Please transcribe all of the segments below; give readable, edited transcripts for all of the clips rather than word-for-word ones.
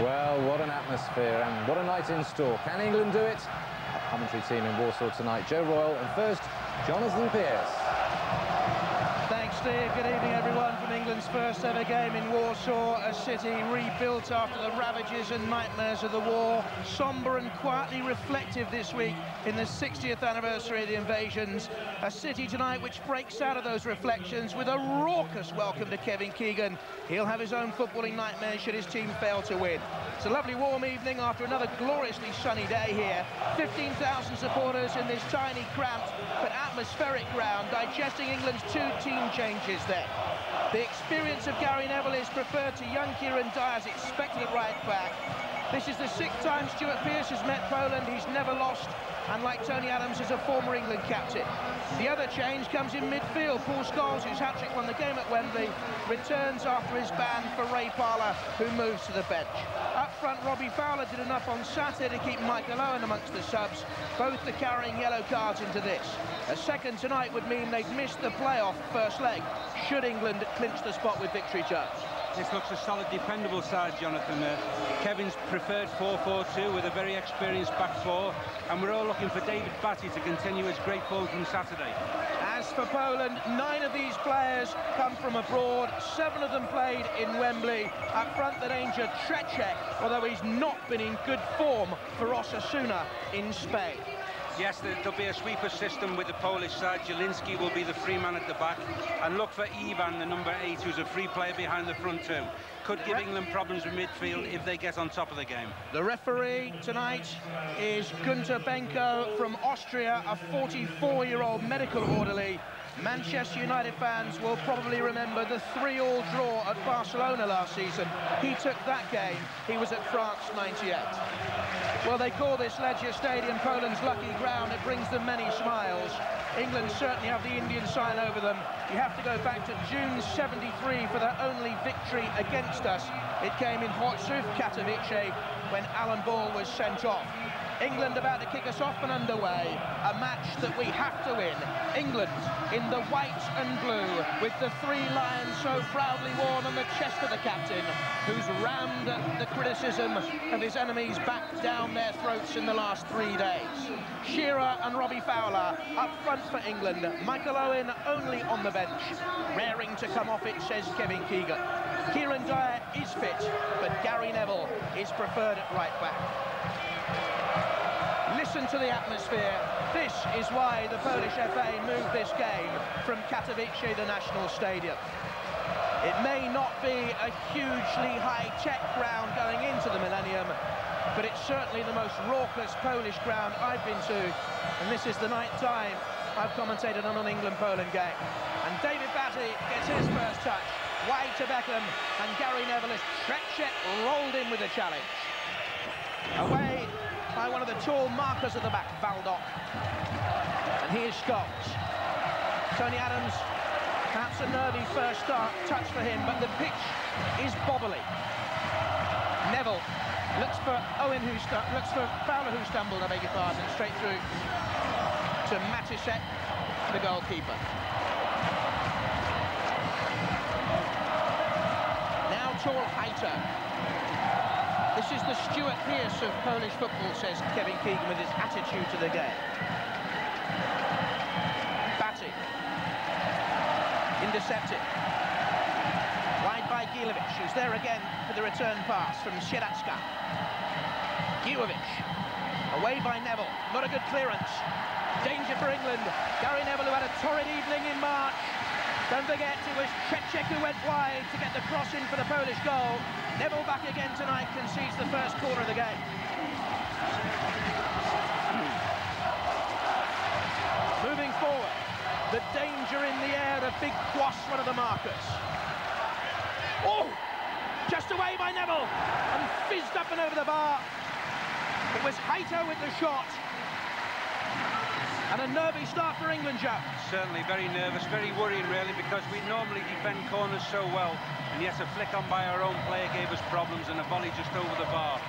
Well, what an atmosphere and what a night in store. Can England do it? Our commentary team in Warsaw tonight, Joe Royal, and first, Jonathan Pearce. Thanks, Steve. Good evening, everyone, from England's first ever game in Warsaw, a city rebuilt after the ravages and nightmares of the war. Sombre and quietly reflective this week in the 60th anniversary of the invasions. A city tonight which breaks out of those reflections with a raucous welcome to Kevin Keegan. He'll have his own footballing nightmare should his team fail to win. It's a lovely warm evening after another gloriously sunny day here. 15,000 supporters in this tiny, cramped but atmospheric ground, digesting England's two team changes there. The experience of Gary Neville is preferred to young Kieran Dyer's expected right back. This is the 6th time Stuart Pearce has met Poland. He's never lost, and like Tony Adams, is a former England captain. The other change comes in midfield. Paul Scholes, whose hat-trick won the game at Wembley, returns after his ban for Ray Parlour, who moves to the bench. Up front, Robbie Fowler did enough on Saturday to keep Michael Owen amongst the subs. Both are carrying yellow cards into this. A second tonight would mean they'd miss the playoff first leg, should England clinch the spot with victory, Joe. This looks a solid, dependable side, Jonathan. Kevin's preferred 4-4-2 with a very experienced back four, and we're all looking for David Batty to continue his great form from Saturday. As for Poland, 9 of these players come from abroad. 7 of them played in Wembley. Up front, the danger, Trecek, although he's not been in good form for Osasuna in Spain. Yes, there'll be a sweeper system with the Polish side. Jelinski will be the free man at the back. And look for Ivan, the number 8, who's a free player behind the front two. Could give England problems with midfield if they get on top of the game. The referee tonight is Gunter Benko from Austria, a 44-year-old medical orderly. Manchester United fans will probably remember the 3-3 draw at Barcelona last season. He took that game. He was at France 98. Well, they call this Legia Stadium Poland's lucky ground. It brings them many smiles. England certainly have the Indian sign over them. You have to go back to June 73 for their only victory against us. It came in Chorzów, Katowice, when Alan Ball was sent off. England about to kick us off and underway. A match that we have to win. England in the white and blue, with the 3 lions so proudly worn on the chest of the captain, who's rammed the criticism of his enemies back down their throats in the last 3 days. Shearer and Robbie Fowler up front for England. Michael Owen only on the bench. Raring to come off it, says Kevin Keegan. Kieran Dyer is fit, but Gary Neville is preferred at right back. Listen to the atmosphere. This is why the Polish FA moved this game from Katowice, the national stadium. It may not be a hugely high-tech ground going into the millennium, but it's certainly the most raucous Polish ground I've been to, and this is the 9th time I've commentated on an England-Poland game. And David Batty gets his first touch, wide to Beckham, and Gary Neville is Trecek rolled in with a challenge. Away by one of the tall markers at the back, Baldock. And here's Scholes. Tony Adams, perhaps a nervy first touch for him, but the pitch is bobbly. Neville looks for Fowler, who stumbled, I beg your pardon, straight through to Matisek, the goalkeeper. Now tall Heiter. This is the Stuart Pearce of Polish football, says Kevin Keegan, with his attitude to the game. Batty. Intercepted. Wide by Gilovic, who's there again for the return pass from Sieradska. Gilovic. Away by Neville. Not a good clearance. Danger for England. Gary Neville, who had a torrid evening in March. Don't forget, it was Trecek who went wide to get the cross in for the Polish goal. Neville back again tonight, concedes the first quarter of the game. Moving forward, the danger in the air, the big Quas, one of the markers. Oh! Just away by Neville, and fizzed up and over the bar. It was Heiter with the shot. And a nervy start for England, Joe. Certainly very nervous, very worrying really, because we normally defend corners so well, and yet a flick on by our own player gave us problems, and a volley just over the bar.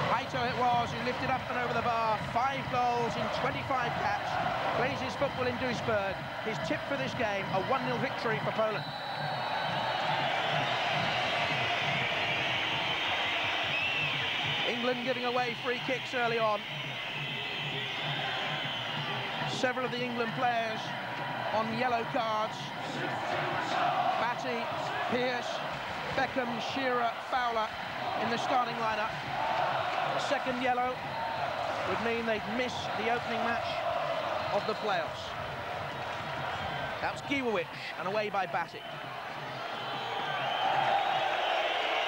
Heiter it was, who lifted up and over the bar. 5 goals in 25 caps. Plays his football in Duisburg. His tip for this game, a 1-0 victory for Poland. England giving away free kicks early on. Several of the England players on yellow cards. Batty, Pearce, Beckham, Shearer, Fowler in the starting lineup. The second yellow would mean they'd miss the opening match of the playoffs. That's Giwowicz and away by Batty.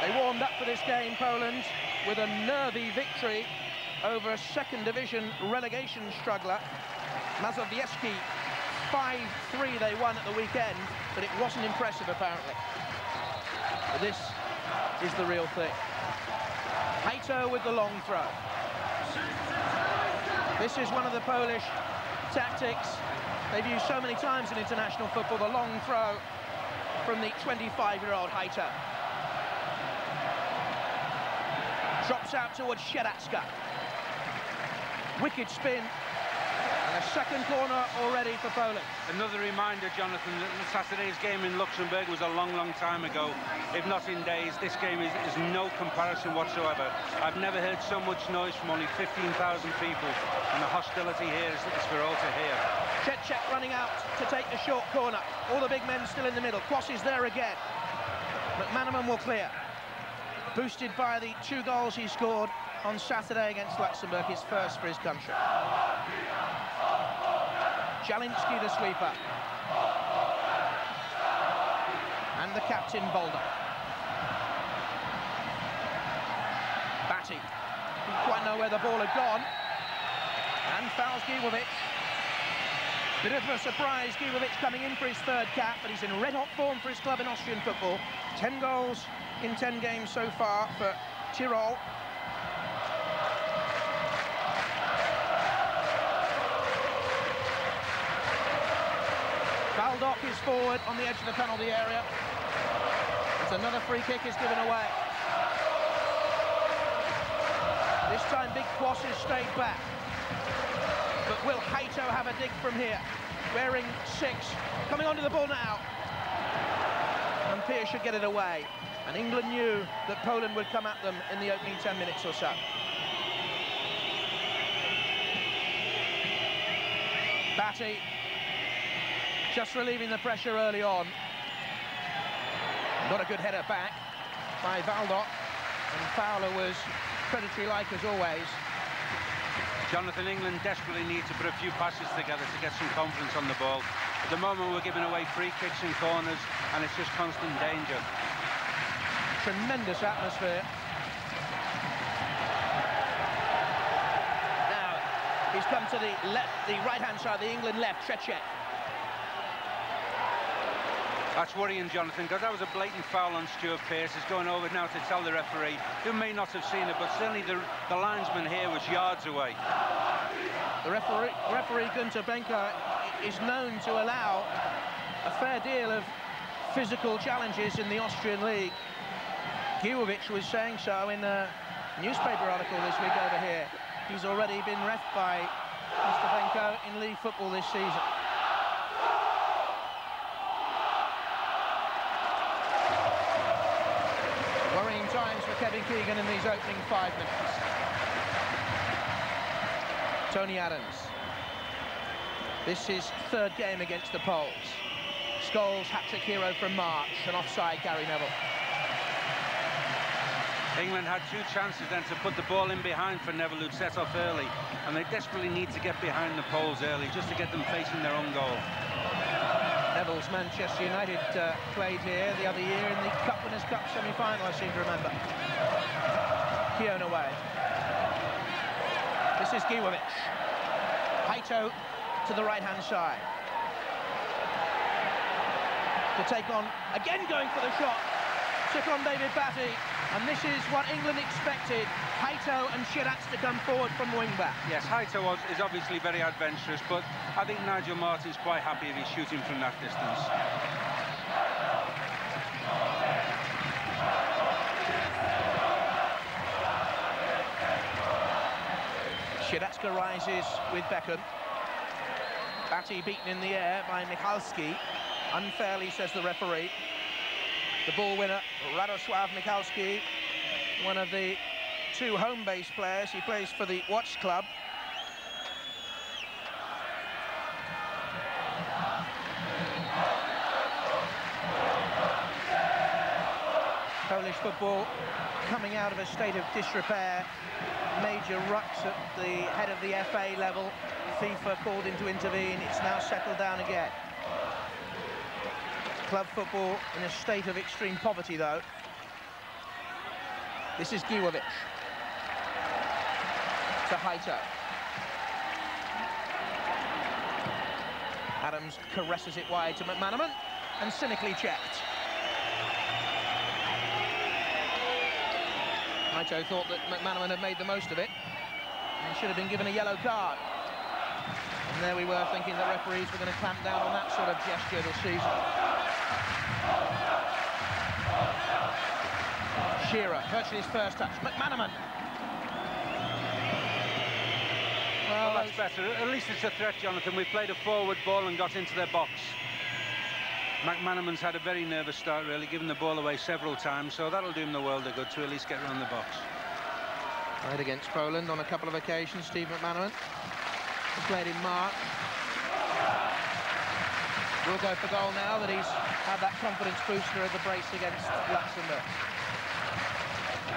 They warmed up for this game, Poland, with a nervy victory over a second division relegation struggler, Mazowiecki. 5-3 they won at the weekend, but it wasn't impressive apparently. But this is the real thing. Hato with the long throw. This is one of the Polish tactics they've used so many times in international football, the long throw from the 25-year-old Hato. Drops out towards Sieradska. Wicked spin. And a second corner already for Poland. Another reminder, Jonathan, that Saturday's game in Luxembourg was a long, long time ago. If not in days, this game is no comparison whatsoever. I've never heard so much noise from only 15,000 people, and the hostility here is for all to hear. Cech running out to take the short corner. All the big men still in the middle. Cross is there again. McManaman will clear. Boosted by the 2 goals he scored on Saturday against Luxembourg, his first for his country. Jalinski, the sweeper. And the captain, Boulder. Batty didn't quite know where the ball had gone. And fouls Giwowicz. Bit of a surprise, Giwowicz coming in for his third cap, but he's in red-hot form for his club in Austrian football. 10 goals in 10 games so far for Tyrol. Baldock is forward on the edge of the penalty area. It's another free kick is given away. This time Big Quass has stayed back. But will Hato have a dig from here? Wearing 6, coming onto the ball now. And Pearce should get it away. And England knew that Poland would come at them in the opening 10 minutes or so. Batty just relieving the pressure early on. Got a good header back by Baldock, and Fowler was predatory-like as always. Jonathan, England desperately need to put a few passes together to get some confidence on the ball. At the moment, we're giving away free kicks and corners, and it's just constant danger. Tremendous atmosphere. Now, he's come to the right-hand side, the England left, Cech. That's worrying, Jonathan, because that was a blatant foul on Stuart Pearce. He's going over now to tell the referee, who may not have seen it, but certainly the linesman here was yards away. The referee Gunter Benker is known to allow a fair deal of physical challenges in the Austrian league. Giwowicz was saying so in a newspaper article this week over here. He's already been reffed by Mr. Benko in league football this season. Worrying times for Kevin Keegan in these opening 5 minutes. Tony Adams. This is third game against the Poles. Scholes, hat-trick hero from March, and offside Gary Neville. England had 2 chances then to put the ball in behind for Neville, who'd set off early, and they desperately need to get behind the Poles early just to get them facing their own goal. Neville's Manchester United played here the other year in the Cup Winners' Cup semi-final, I seem to remember. Keown away. This is Giwowicz. Hato to the right-hand side. To take on, again going for the shot. Took on David Batty, and this is what England expected. Hato and Sieradska to come forward from wing-back. Yes, Hato is obviously very adventurous, but I think Nigel Martyn's quite happy if he's shooting from that distance. Sieradska rises with Beckham. Batty beaten in the air by Michalski. Unfairly, says the referee. The ball winner, Radosław Michalski, one of the two home-based players. He plays for the Watch Club. Polish football coming out of a state of disrepair. Major rucks at the head of the FA level. FIFA called in to intervene. It's now settled down again. Club football in a state of extreme poverty, though. This is Giwovic. To Haito. Adams caresses it wide to McManaman and cynically checked. Haito thought that McManaman had made the most of it and should have been given a yellow card. And there we were thinking that referees were going to clamp down on that sort of gesture this season. Shearer, virtually his first touch. McManaman. Well, that's better. At least it's a threat, Jonathan. We played a forward ball and got into their box. McManaman's had a very nervous start, really, giving the ball away several times, so that'll do him the world of good to at least get around the box. Played against Poland on a couple of occasions, Steve McManaman. He played in March. Will go for goal now that he's had that confidence booster of the brace against Luxembourg.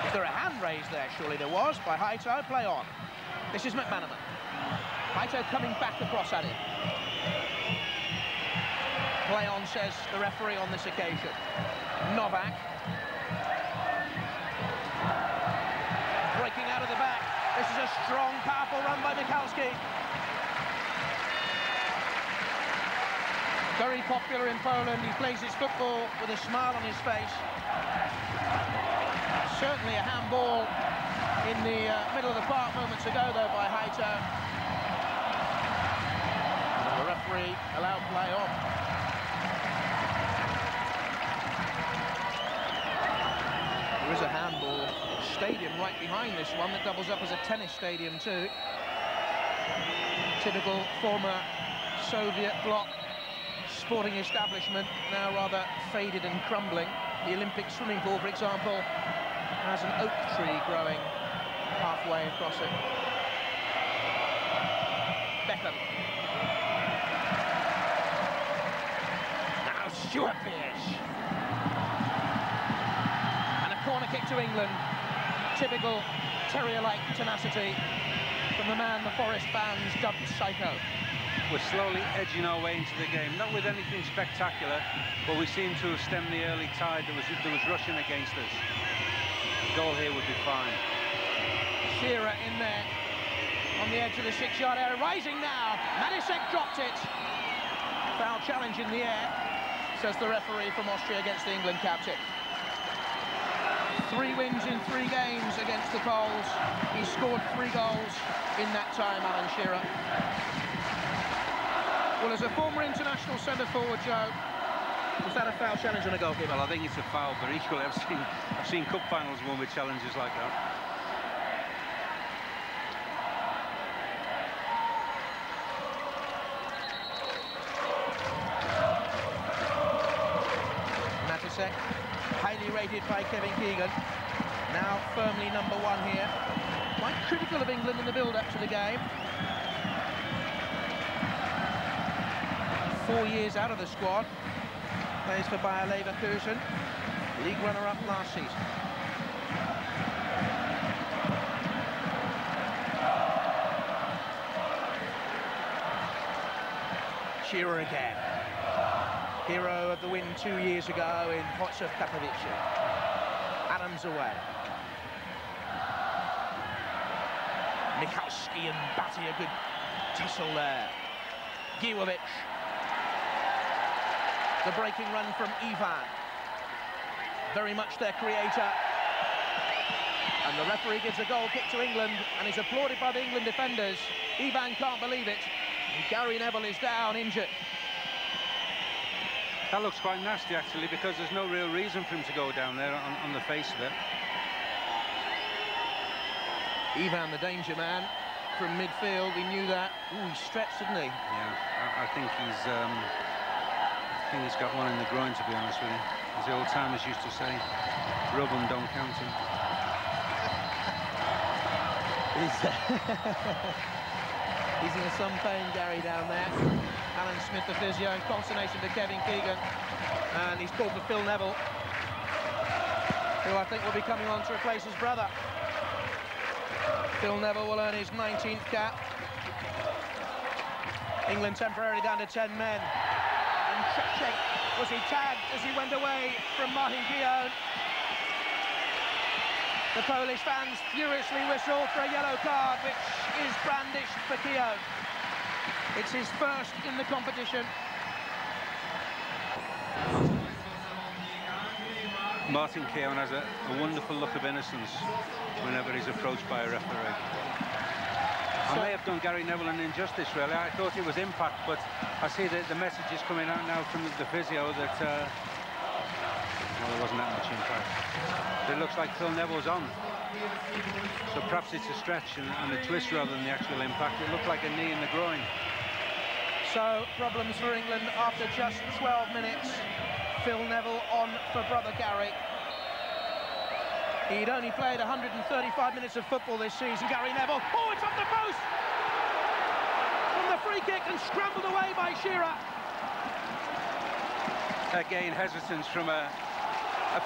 Is there a hand raised there? Surely there was, by Haito. Play on. This is McManaman. Haito coming back across at him. Play on, says the referee on this occasion. Novak. Breaking out of the back. This is a strong, powerful run by Michalski. Very popular in Poland. He plays his football with a smile on his face. Certainly a handball in the middle of the park moments ago, though, by Haito. And the referee allowed play on. There is a handball stadium right behind this one that doubles up as a tennis stadium too. Typical former Soviet bloc sporting establishment, now rather faded and crumbling. The Olympic swimming pool, for example, has an oak tree growing halfway across it. Beckham. Now Stuart Pearce. Corner kick to England. Typical terrier-like tenacity from the man the Forest fans dubbed Psycho. We're slowly edging our way into the game, not with anything spectacular, but we seem to have stemmed the early tide that was rushing against us. A goal here would be fine. Shearer in there on the edge of the 6-yard area, rising now. Madisek dropped it. Foul challenge in the air, says the referee from Austria against the England captain. 3 wins in 3 games against the Poles. He scored 3 goals in that time, Alan Shearer. Well, as a former international centre-forward, Joe, was that a foul challenge on a goalkeeper? Well, I think it's a foul, but equally I've seen cup finals won with challenges like that. Matisek, highly rated by Kevin Keegan, now firmly number 1 here. Quite critical of England in the build-up to the game. 4 years out of the squad. Plays for Bayer Leverkusen, league runner-up last season. Shearer again. Hero of the win 2 years ago in Hotzer Katowice. Adams away. Michalski and Batty, a good tussle there. Giwovic. The breaking run from Ivan. Very much their creator. And the referee gives a goal kick to England and is applauded by the England defenders. Ivan can't believe it. And Gary Neville is down, injured. That looks quite nasty, actually, because there's no real reason for him to go down there on the face of it. Ivan, the danger man from midfield, we knew that. Ooh, he stretched, didn't he? Yeah, I think he's got one in the groin, to be honest with you. As the old timers used to say, rub 'em, don't count 'em. He's in some pain, Gary, down there. Alan Smith, the physio, in consternation to Kevin Keegan. And he's called for Phil Neville, who I think will be coming on to replace his brother. Phil Neville will earn his 19th cap. England temporarily down to 10 men. And Czech, was he tagged as he went away from Martin Keown? The Polish fans furiously whistle for a yellow card, which is brandished for Keown. It's his first in the competition. Martin Keown has a wonderful look of innocence whenever he's approached by a referee. I may have done Gary Neville an injustice, really. I thought it was impact, but I see that the message is coming out now from the physio that well, there wasn't that much impact. It looks like Phil Neville's on. So perhaps it's a stretch and a twist rather than the actual impact. It looked like a knee in the groin. So, problems for England after just 12 minutes. Phil Neville on for brother Gary. He'd only played 135 minutes of football this season, Gary Neville. Oh, it's off the post! From the free kick and scrambled away by Shearer. Again, hesitance from a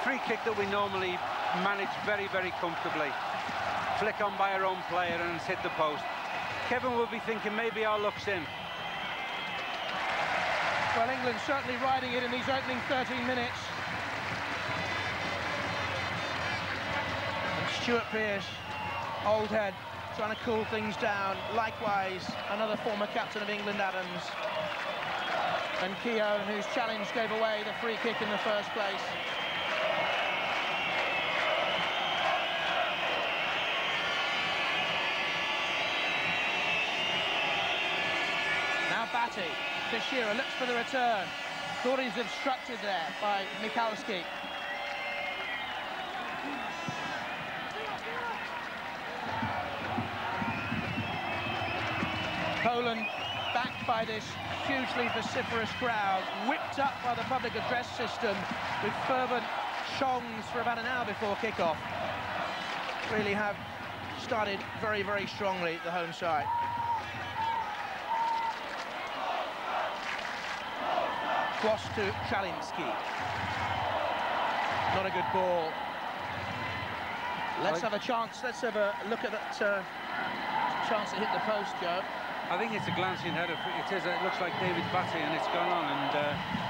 free kick that we normally manage very, very comfortably. Flick on by our own player and it's hit the post. Kevin will be thinking maybe our luck's in. Well, England certainly riding it in these opening 13 minutes. And Stuart Pearce, old head, trying to cool things down. Likewise, another former captain of England, Adams. And Keown, whose challenge gave away the free kick in the first place. Now Batty. Shearer looks for the return. Thought he's obstructed there by Michalski. Poland, backed by this hugely vociferous crowd, whipped up by the public address system with fervent songs for about an hour before kickoff. Really have started very, very strongly, the home side. Cross to Chalinski. Not a good ball. Let's have a chance. Let's have a look at that chance to hit the post, Joe. I think it's a glancing header. It looks like David Batty, and it's gone on. And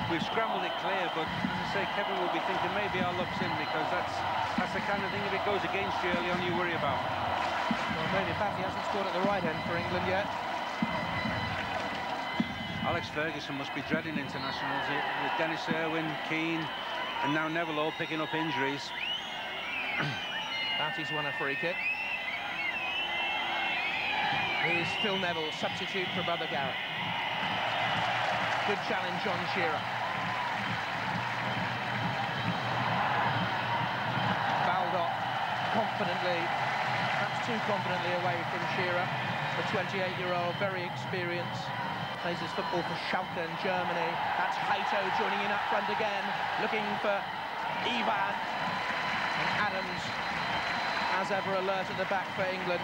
we've scrambled it clear. But as I say, Kevin will be thinking maybe our luck's in, because that's the kind of thing, if it goes against you early on, you worry about. Well, maybe Batty hasn't scored at the right end for England yet. Alex Ferguson must be dreading internationals with Dennis Irwin, Keane, and now Neville all picking up injuries. Batty's won a free kick. Here's Phil Neville, substitute for brother Gary. Good challenge on Shearer. Baldock confidently, perhaps too confidently away from Shearer. The 28-year-old, very experienced. Plays his football for Schalke in Germany. That's Hato joining in up front again, looking for Ivan. And Adams, as ever, alert at the back for England.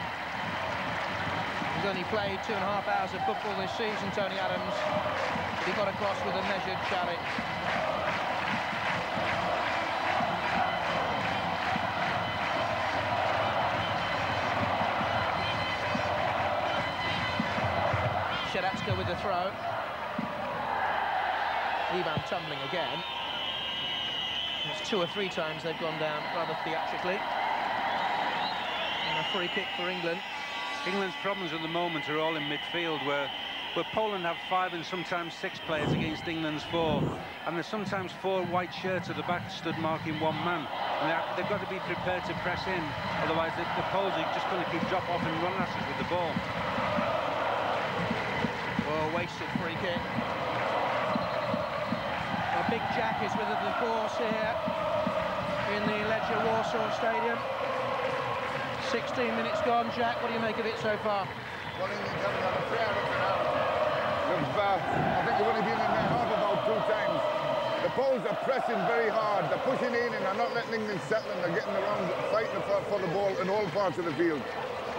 He's only played 2.5 hours of football this season, Tony Adams, but he got across with a measured challenge. Shedatska with the throw. Ivan tumbling again. It's 2 or 3 times they've gone down rather theatrically. And a free kick for England. England's problems at the moment are all in midfield, where Poland have 5 and sometimes 6 players against England's 4. And there's sometimes 4 white shirts at the back stood marking 1 man. And they've got to be prepared to press in, otherwise the Poles are just going to keep drop off and run at us with the ball. Wasted free kick. Well, Big Jack is with us, of course, here in the Legia Warsaw Stadium. 16 minutes gone. Jack, what do you make of it so far? Well, England haven't had a fair look now. I think they've only been in their half about 2 times. The Poles are pressing very hard. They're pushing in and they're not letting England settle, and they're getting around, fighting for the ball in all parts of the field.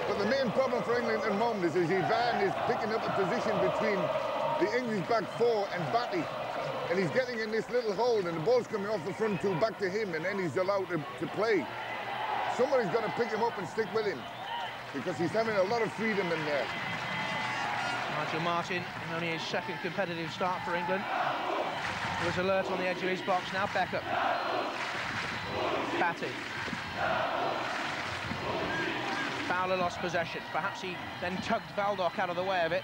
But the main problem for England at the moment is Ivan is picking up a position between the English back four and Batty. And he's getting in this little hole, and the ball's coming off the front two back to him, and then he's allowed to play. Somebody's got to pick him up and stick with him, because he's having a lot of freedom in there. Nigel Martin, only his second competitive start for England, was alert on the edge of his box. Now Beckham. Batty. Fowler lost possession. Perhaps he then tugged Baldock out of the way of it.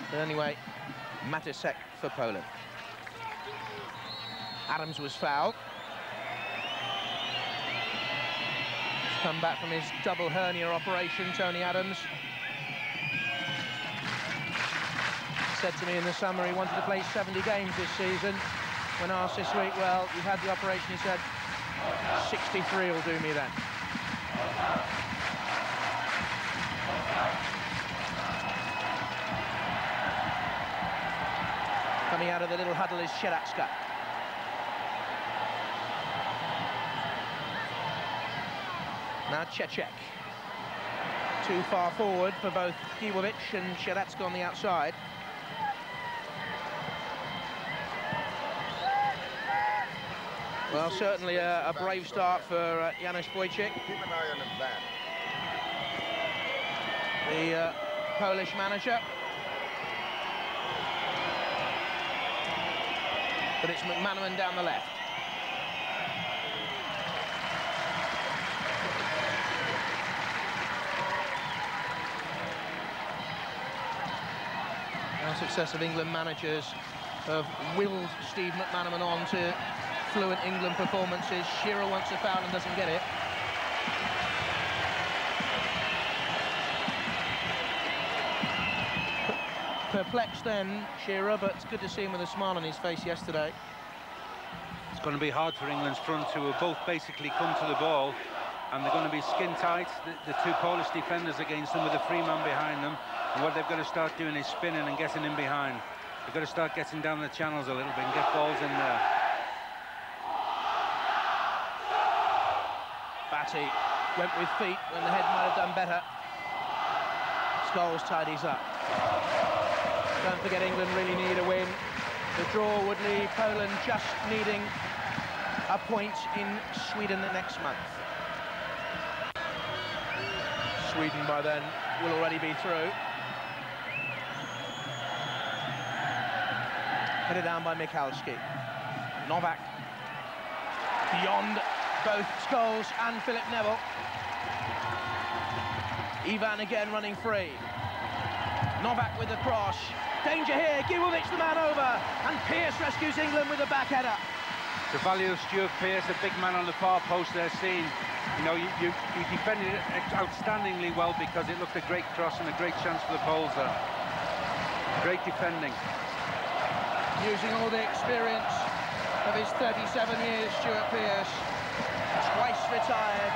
But anyway, Matisek for Poland. Adams was fouled. He's come back from his double hernia operation, Tony Adams. Said to me in the summer he wanted to play 70 games this season. When asked this week, well, you've had the operation, he said, 63 will do me then. Coming out of the little huddle is Sheratska. Now Cechek. Too far forward for both Giwovic and Sheratska on the outside. Well, certainly a brave start for Janusz Wojcik. Keep an eye on him, man. The Polish manager. But it's McManaman down the left. Now successive England managers have willed Steve McManaman on to fluent England performances. Shearer wants a foul and doesn't get it. Perplexed then, Shearer, but it's good to see him with a smile on his face yesterday. It's going to be hard for England's front, who have both basically come to the ball, and they're going to be skin tight, the two Polish defenders against them with a free man behind them. And what they've got to start doing is spinning and getting in behind. They've got to start getting down the channels a little bit and get balls in there. Batty went with feet when the head might have done better. Scholes tidies up. Don't forget, England really need a win. The draw would leave Poland just needing a point in Sweden the next month. Sweden by then will already be through. Headed down by Michalski. Novak beyond both Scholes and Philip Neville. Ivan again running free. Novak with the cross. Danger here, Giwovic the man over, and Pearce rescues England with a back header. The value of Stuart Pearce, a big man on the far post there, seen. You know, you defended it outstandingly well, because it looked a great cross and a great chance for the Poles there. Great defending. Using all the experience of his 37 years, Stuart Pearce, twice retired.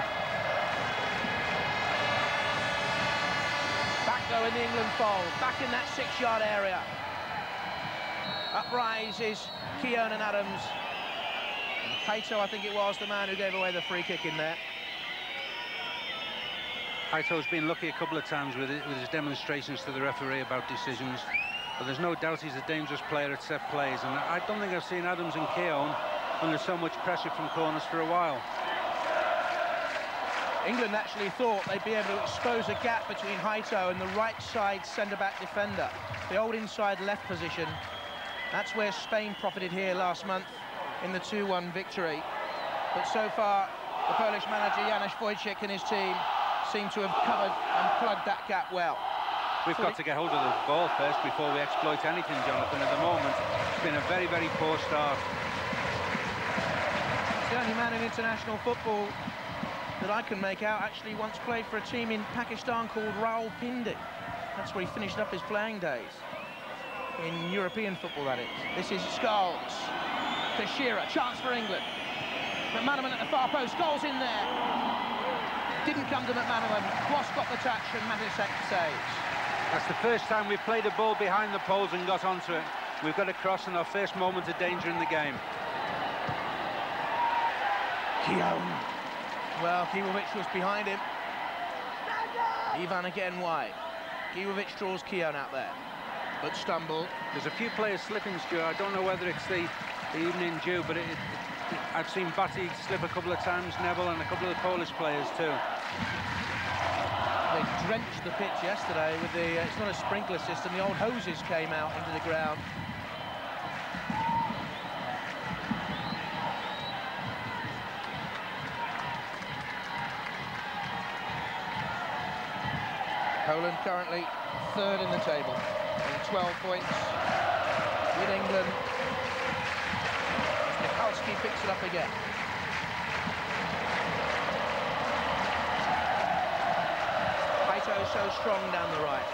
Back though in the England fold, back in that 6-yard area. Up rises Keown and Adams. And Kaito, I think it was, the man who gave away the free kick in there. Kaito's been lucky a couple of times with his demonstrations to the referee about decisions. But there's no doubt he's a dangerous player at set plays, and I don't think I've seen Adams and Keown under so much pressure from corners for a while. England actually thought they'd be able to expose a gap between Haito and the right side centre-back defender, the old inside left position. That's where Spain profited here last month in the 2-1 victory. But so far, the Polish manager Janusz Wojcik and his team seem to have covered and plugged that gap well. We've got to get hold of the ball first before we exploit anything, Jonathan. At the moment, it's been a very, very poor start. The only man in international football that I can make out actually once played for a team in Pakistan called Rawalpindi. That's where he finished up his playing days. In European football, that is. This is Scholes. To Shearer, chance for England. McManaman at the far post, Scholes in there. Didn't come to McManaman. Kwas got the touch and Matisek saves. That's the first time we've played a ball behind the Poles and got onto it. We've got a cross in our first moment of danger in the game. Keown. Well, Giwovic was behind him. Ivan again wide. Gijovic draws Keown out there, but stumbled. There's a few players slipping, Stuart. I don't know whether it's the evening due, but I've seen Batty slip a couple of times, Neville, and a couple of the Polish players too. They drenched the pitch yesterday with the, it's not a sprinkler system, the old hoses came out into the ground. Poland currently third in the table, on 12 points with England. Michalski picks it up again. Haito so strong down the right.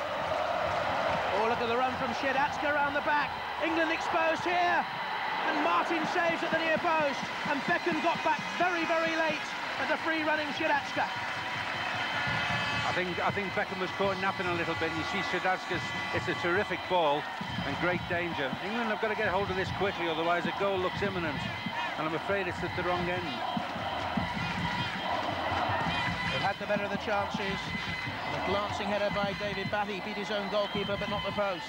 Oh, look at the run from Siedatska around the back. England exposed here, and Martin saves at the near post, and Beckham got back very, very late as a free-running Siedatska. I think Beckham was caught napping a little bit, and you see Siedatska's, it's a terrific ball and great danger. England have got to get hold of this quickly, otherwise a goal looks imminent, and I'm afraid it's at the wrong end. They've had the better of the chances. A glancing header by David Batty beat his own goalkeeper, but not the post.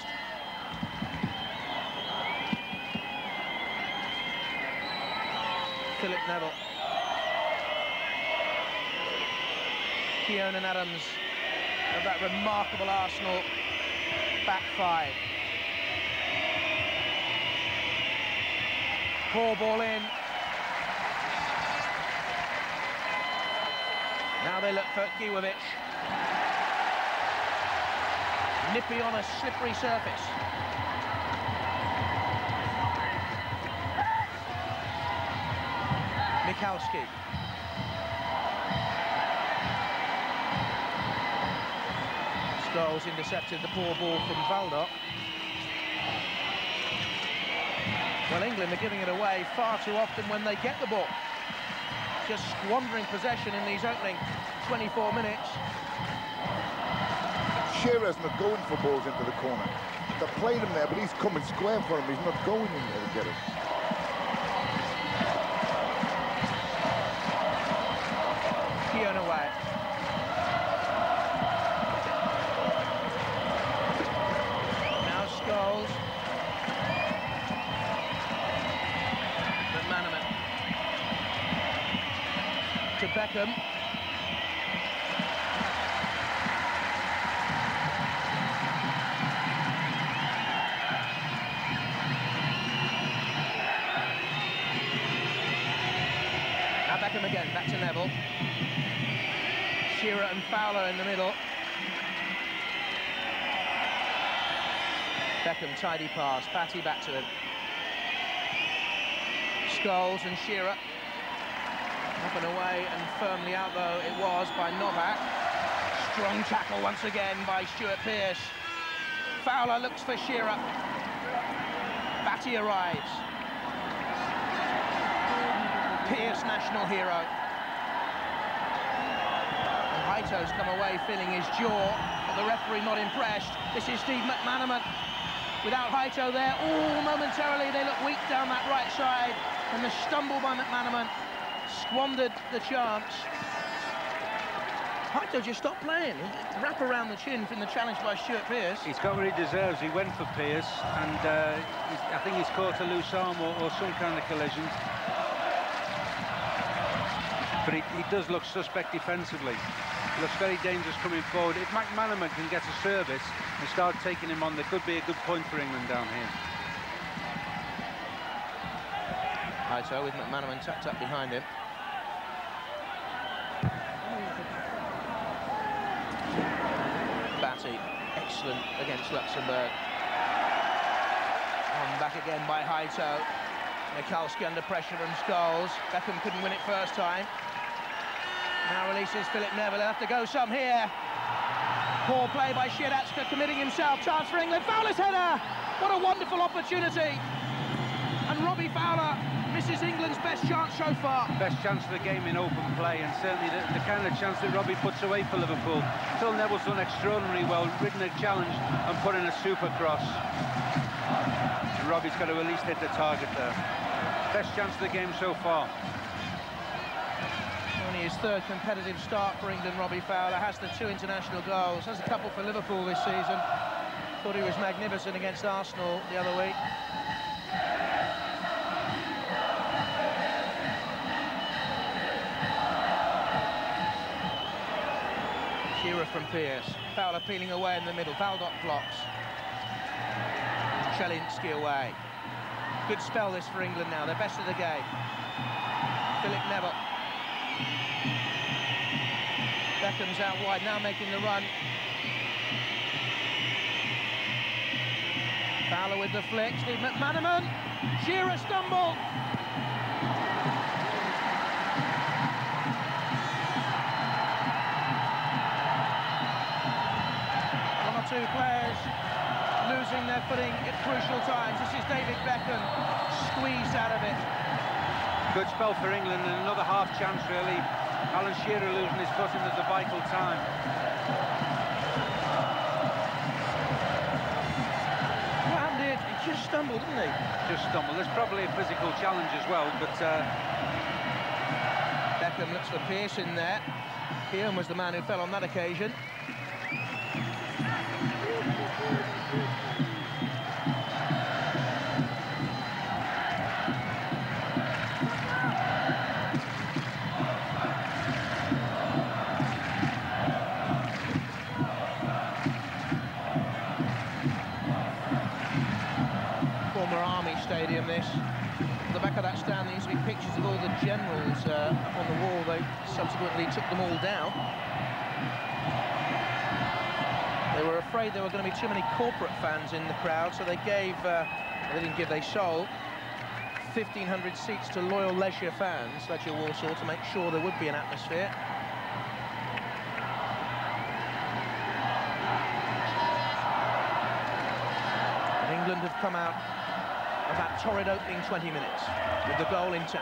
Philip Neville. Keown and Adams of that remarkable Arsenal back five. Poor ball in. Now they look for Gijovic. Nippy on a slippery surface. Michalski. Scholes intercepted the poor ball from Valdok. Well, England are giving it away far too often when they get the ball. Just squandering possession in these opening 24 minutes. Shearer's not going for balls into the corner. They played him there, but he's coming square for him. He's not going in there to get it. Keown away. Now Scholes. McManaman. To Beckham. Beckham again, back to Neville. Shearer and Fowler in the middle. Beckham, tidy pass, Batty back to him. Scholes and Shearer. Up and away and firmly out though it was by Novak. Strong tackle once again by Stuart Pearce. Fowler looks for Shearer. Batty arrives. Pearce, national hero. And Haito's come away feeling his jaw, but the referee not impressed. This is Steve McManaman. Without Haito there, momentarily they look weak down that right side, and the stumble by McManaman squandered the chance. Haito just stopped playing. Wrap around the chin from the challenge by Stuart Pearce. He's got what he deserves. He went for Pearce, and I think he's caught a loose arm or some kind of collision. But he does look suspect defensively. He looks very dangerous coming forward. If McManaman can get a service and start taking him on, there could be a good point for England down here. Haito with McManaman tucked up behind him. Batty, excellent against Luxembourg. On back again by Haito. Michalski under pressure from Scholes. Beckham couldn't win it first time. Now releases Philip Neville. He'll have to go some here. Poor play by Siedatska, committing himself. Chance for England. Fowler's header! What a wonderful opportunity. And Robbie Fowler misses England's best chance so far. Best chance of the game in open play, and certainly the kind of chance that Robbie puts away for Liverpool. Phil Neville's done extraordinarily well, ridden a challenge and put in a super cross. And Robbie's got to at least hit the target there. Best chance of the game so far. Only only his third competitive start for England, Robbie Fowler. Has the 2 international goals. Has a couple for Liverpool this season. Thought he was magnificent against Arsenal the other week. Shearer from Pearce. Fowler peeling away in the middle. Baldock blocks. Chelinski away. Good spell this for England now. They're best of the game. Philip Neville. Beckham's out wide, now making the run. Fowler with the flick. Steve McManaman. Shearer stumble. One or two players losing their footing at crucial times. This is David Beckham, squeezed out of it. Good spell for England, and another half chance really. Alan Shearer losing his footing at the vital time. Grounded, he just stumbled, didn't he? Just stumbled. There's probably a physical challenge as well, but Beckham looks for Pearce in there. Keown was the man who fell on that occasion. Stadium, this. At the back of that stand, there used to be pictures of all the generals up on the wall. They subsequently took them all down. They were afraid there were going to be too many corporate fans in the crowd, so they gave, they sold 1,500 seats to loyal Leisure fans, Leisure Warsaw, to make sure there would be an atmosphere. And England have come out of that torrid opening 20 minutes with the goal intact.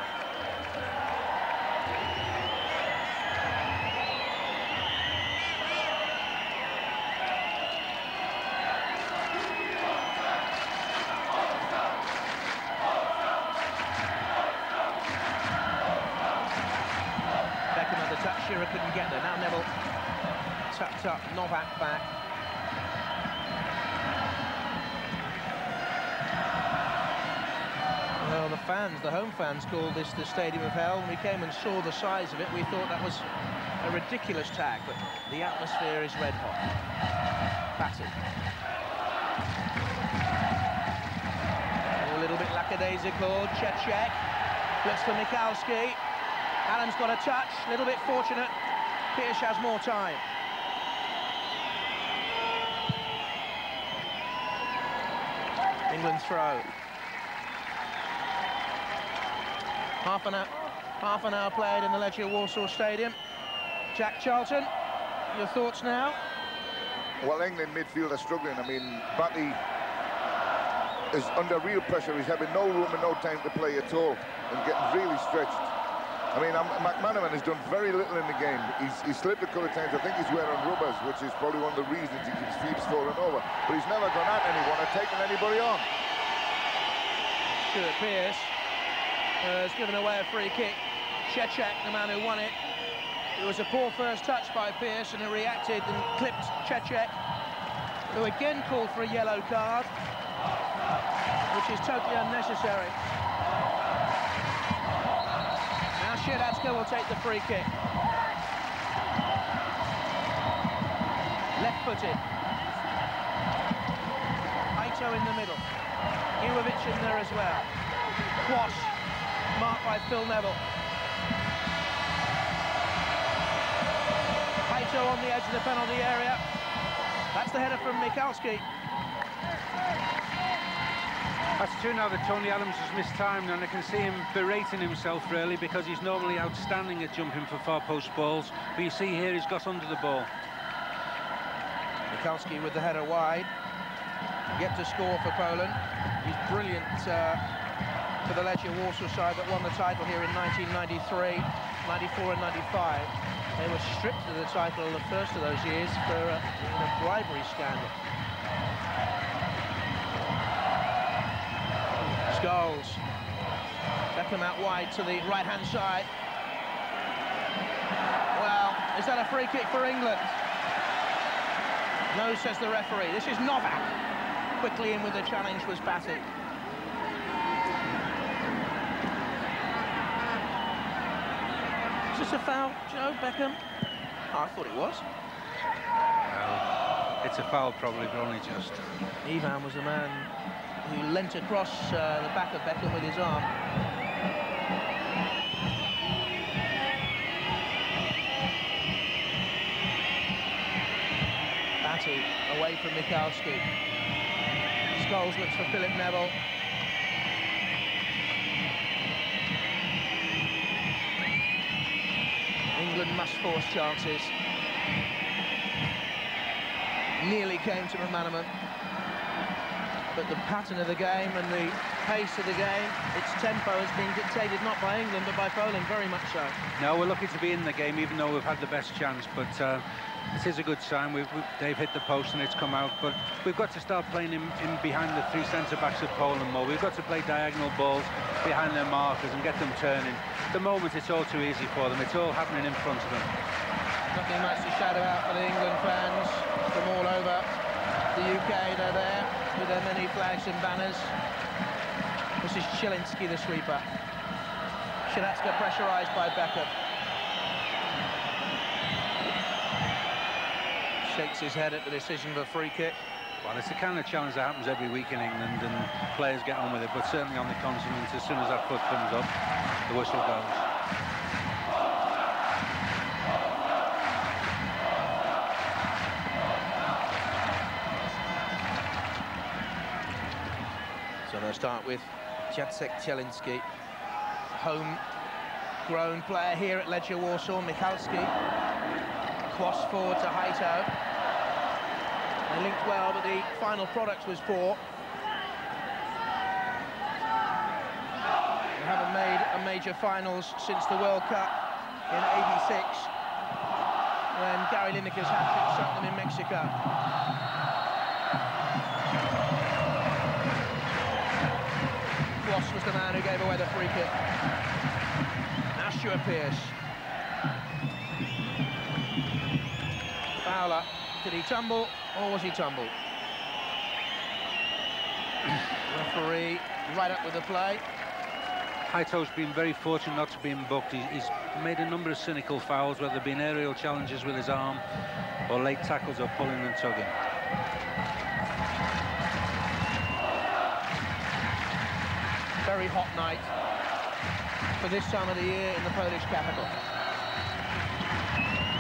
Beckham had the touch, Shearer couldn't get there. Now Neville tapped up, Novak back. Well, the fans, the home fans, called this the Stadium of Hell. When we came and saw the size of it, we thought that was a ridiculous tag, but the atmosphere is red hot. Batty. A little bit lackadaisical. Cechek looks for Michalski. Adam's got a touch, a little bit fortunate. Pearce has more time. England throw. Half an hour played in the Legia Warsaw Stadium. Jack Charlton, your thoughts now? Well, England midfield are struggling. I mean, Batty is under real pressure. He's having no room and no time to play at all and getting really stretched. I mean, McManaman has done very little in the game. He's slipped a couple of times. I think he's wearing rubbers, which is probably one of the reasons he keeps falling over. But he's never gone at anyone or taken anybody on. Stuart Pearce has given away a free kick. Cechek, the man who won it. It was a poor first touch by Pearce, and he reacted and clipped Cechek, who again called for a yellow card, which is totally unnecessary. Now Sieradska will take the free kick. Left-footed. Aito in the middle. Iwovic in there as well. Quash, marked by Phil Neville. Aito on the edge of the penalty area. That's the header from Michalski. That's true now that Tony Adams has mistimed, and I can see him berating himself really, because he's normally outstanding at jumping for far post balls. But you see here he's got under the ball. Michalski with the header wide. Yet to score for Poland. He's brilliant for the Legia Warsaw side that won the title here in 1993, 94 and 95. They were stripped of the title the first of those years for a bribery scandal. Scholes. Beckham out wide to the right-hand side. Well, is that a free kick for England? No, says the referee. This is Novak. Quickly in with the challenge was Batty. Is this a foul, Joe Beckham? Oh, I thought it was. Well, it's a foul probably, but only just. Ivan was the man who leant across the back of Beckham with his arm. Batty away from Michalski. Scholes looks for Philip Neville. England must force chances. Nearly came to McManaman. But the pattern of the game and the pace of the game, its tempo has been dictated not by England but by Poland, very much so. No, we're lucky to be in the game, even though we've had the best chance. But this is a good sign. They've hit the post and it's come out. But we've got to start playing in behind the three centre-backs of Poland more. We've got to play diagonal balls behind their markers and get them turning. At the moment, it's all too easy for them. It's all happening in front of them. Nothing much to shout about for the England fans from all over the UK. They're there with their many flags and banners. This is Zielinski, the sweeper. Shiratska pressurised by Beckham. Shakes his head at the decision of a free kick. Well, it's the kind of challenge that happens every week in England, and players get on with it. But certainly on the continent, as soon as that foot comes up, the whistle goes. So they'll start with Jacek Zielinski, home-grown player here at Legia Warsaw. Michalski, cross forward to Haito. They linked well, but the final product was poor. They haven't made a major finals since the World Cup in '86, when Gary Lineker's hat-trick sunk them in Mexico. Ross was the man who gave away the free kick. Now Stuart Pearce. Fowler, did he tumble or was he tumbled? Referee right up with the play. Haito's been very fortunate not to be booked. He's made a number of cynical fouls, whether they've been aerial challenges with his arm or late tackles or pulling and tugging. Very hot night for this time of the year in the Polish capital.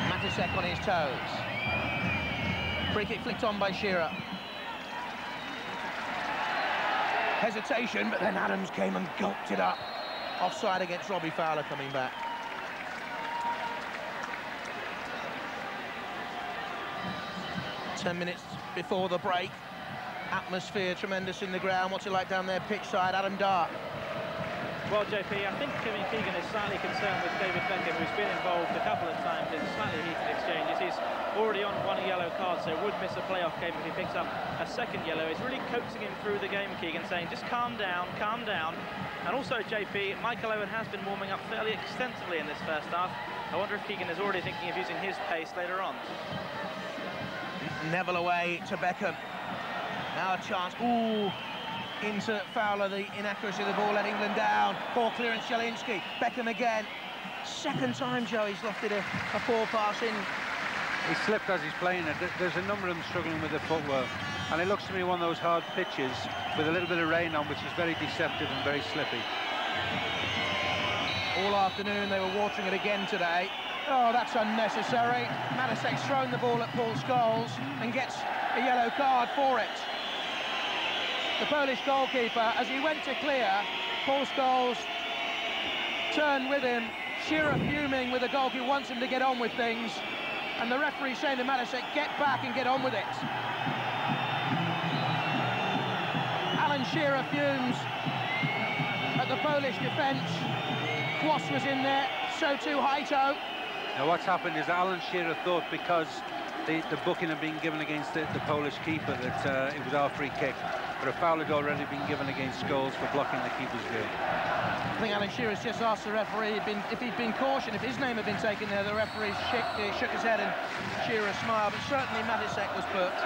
Matusek on his toes. Free kick flicked on by Shearer. Hesitation, but then Adams came and gulped it up. Offside against Robbie Fowler coming back. Ten minutes before the break. Atmosphere tremendous in the ground. What's it like down there pitch side? Adam Dart. Well, JP, I think Kevin Keegan is slightly concerned with David Beckham, who's been involved a couple of times in slightly heated exchanges. He's already on one yellow card, so would miss a playoff game if he picks up a second yellow. He's really coaxing him through the game, Keegan, saying, just calm down, calm down. And also, JP, Michael Owen has been warming up fairly extensively in this first half. I wonder if Keegan is already thinking of using his pace later on. Neville away to Beckham. Now a chance. Ooh. Into Fowler, the inaccuracy of the ball let England down. Poor clearance, Zielinski. Beckham again. Second time, Joe, he's lofted a poor pass in. He slipped as he's playing it. There's a number of them struggling with the footwork. And it looks to me one of those hard pitches with a little bit of rain on, which is very deceptive and very slippy. All afternoon, they were watering it again today. Oh, that's unnecessary. Matusek's thrown the ball at Paul Scholes and gets a yellow card for it. The Polish goalkeeper, as he went to clear, Paul Scholes turned with him. Shearer fuming with the goalkeeper, wants him to get on with things. And the referee saying to Matusek, get back and get on with it. Alan Shearer fumes at the Polish defence. Kwas was in there, so too Haito. Now what's happened is that Alan Shearer thought because the booking had been given against the Polish keeper that it was our free kick. but a foul had already been given against Scholes for blocking the keeper's view. I think Alan Shearer's just asked the referee if he'd been cautioned, if his name had been taken there. The referee shook his head and Shearer smiled, but certainly Matisek was booked.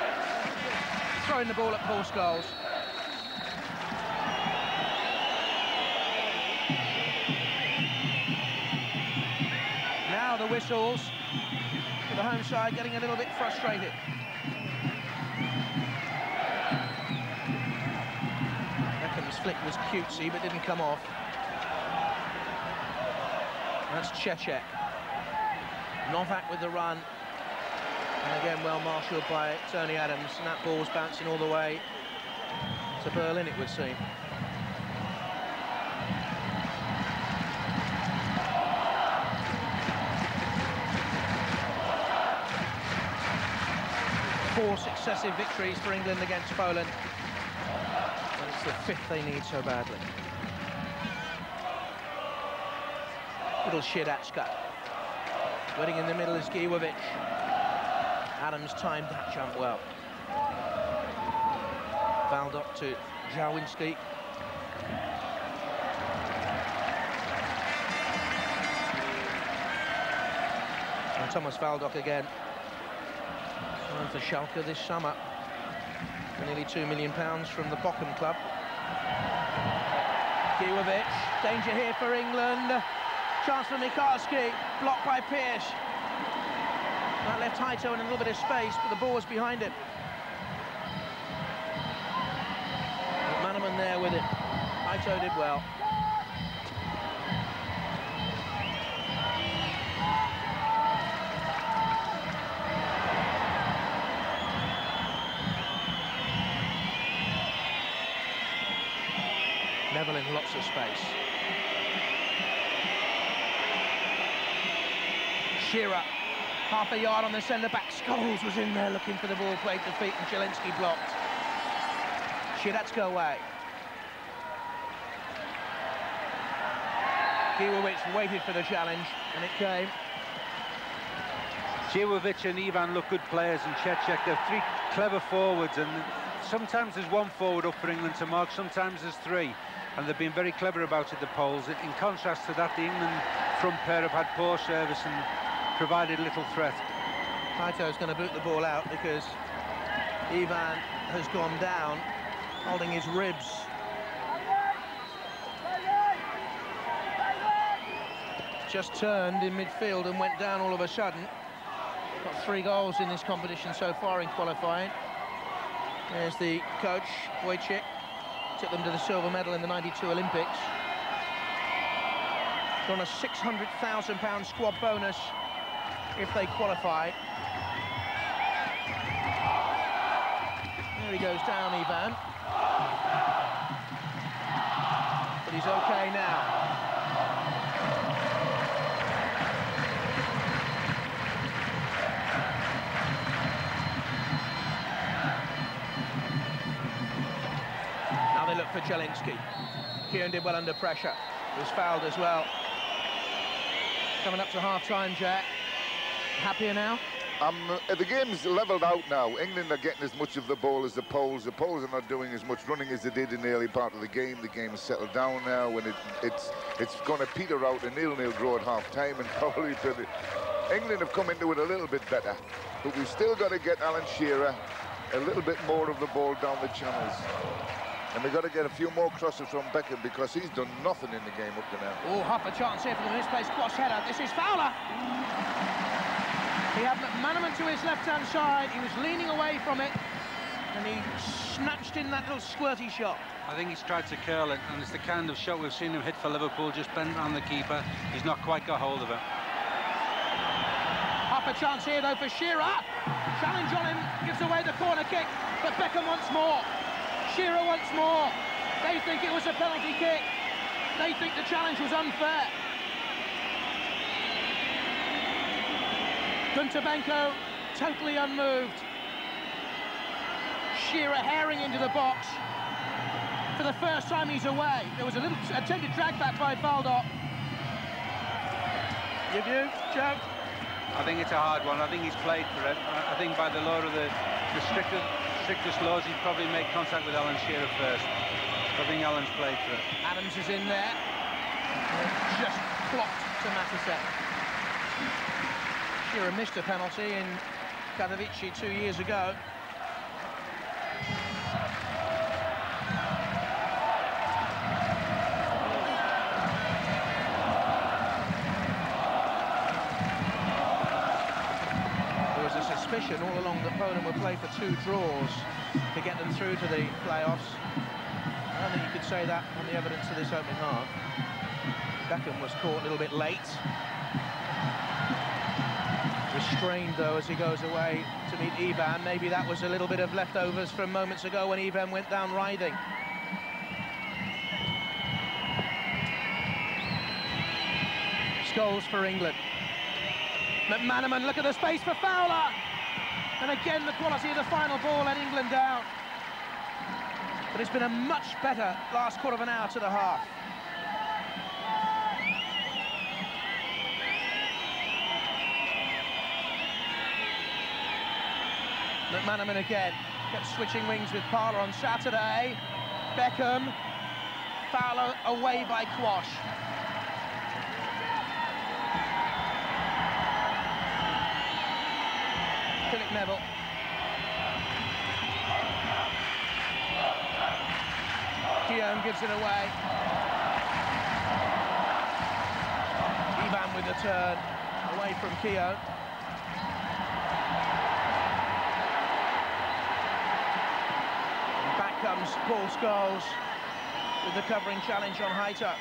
Throwing the ball at Paul Scholes. Now the whistles, with the home side getting a little bit frustrated. Beckham's flick was cutesy but didn't come off. That's Cechek. Novak with the run. And again, well marshalled by Tony Adams. And that ball's bouncing all the way to Berlin, it would seem. Four successive victories for England against Poland. And it's the fifth they need so badly. Little Shidatska. Waiting in the middle is Gijovic. Adams timed that jump well. Valdok to Jawinski. And Thomas Valdok again. Signed for Schalke this summer. For nearly £2 million from the Bochum club. Gijovic. Danger here for England. Chance for Mikalski, blocked by Pearce. That left Haito in a little bit of space, but the ball was behind him. McManaman there with it. Haito did well. Neville in lots of space. Shearer, half a yard on the centre-back. Scholes was in there looking for the ball, played the feet, and Zielinski blocked. Shidatska away. Gijovic waited for the challenge, and it came. Gijovic and Ivan look good players, and Cechek, they're three clever forwards, and sometimes there's one forward up for England to mark, sometimes there's three, and they've been very clever about it, the Poles. In contrast to that, the England front pair have had poor service and provided little threat. Haito's going to boot the ball out because Ivan has gone down, holding his ribs. Just turned in midfield and went down all of a sudden. Got 3 goals in this competition so far in qualifying. There's the coach, Wojciech. Took them to the silver medal in the '92 Olympics. They're on a £600,000 squad bonus if they qualify. There he goes down, Ivan. But he's okay now. Now they look for Zielinski. Kieran did well under pressure. He was fouled as well. Coming up to half-time, Jack. Happier now? The game's levelled out now. England are getting as much of the ball as the Poles. The Poles are not doing as much running as they did in the early part of the game. The game has settled down now, and it's going to peter out a 0-0 draw at half-time, and probably England have come into it a little bit better. But we've still got to get Alan Shearer a little bit more of the ball down the channels. And we've got to get a few more crosses from Beckham because he's done nothing in the game up to now. Oh, half a chance here for the misplaced cross header. This is Fowler. He had McManaman to his left-hand side. He was leaning away from it, and he snatched in that little squirty shot. I think he's tried to curl it, and it's the kind of shot we've seen him hit for Liverpool, just bent on the keeper. He's not quite got hold of it. Half a chance here, though, for Shearer. Challenge on him, gives away the corner kick, but Beckham wants more. Shearer wants more. They think it was a penalty kick. They think the challenge was unfair. Gunterbenko totally unmoved. Shearer herring into the box. For the first time he's away. There was a little attempted drag back by Valdok. Your view, Joe? I think it's a hard one. I think he's played for it. I think by the law of the strictest laws, he'd probably make contact with Alan Shearer first. I think Alan's played for it. Adams is in there. Just clocked to Matisek. Shearer missed a penalty in Katowice 2 years ago. There was a suspicion all along that Poland would play for 2 draws to get them through to the playoffs. I don't think you could say that on the evidence of this opening half. Beckham was caught a little bit late. Restrained, though, as he goes away to meet Ivan. Maybe that was a little bit of leftovers from moments ago when Ivan went down writhing. Goals for England. McManaman, look at the space for Fowler! And again, the quality of the final ball let England down. But it's been a much better last quarter of an hour to the half. McManaman again, kept switching wings with Parler on Saturday. Beckham, Fowler away by Quash. Philip Neville. Keown gives it away. Ivan with the turn, away from Keown. Back comes Paul Scholes with the covering challenge on Heiter.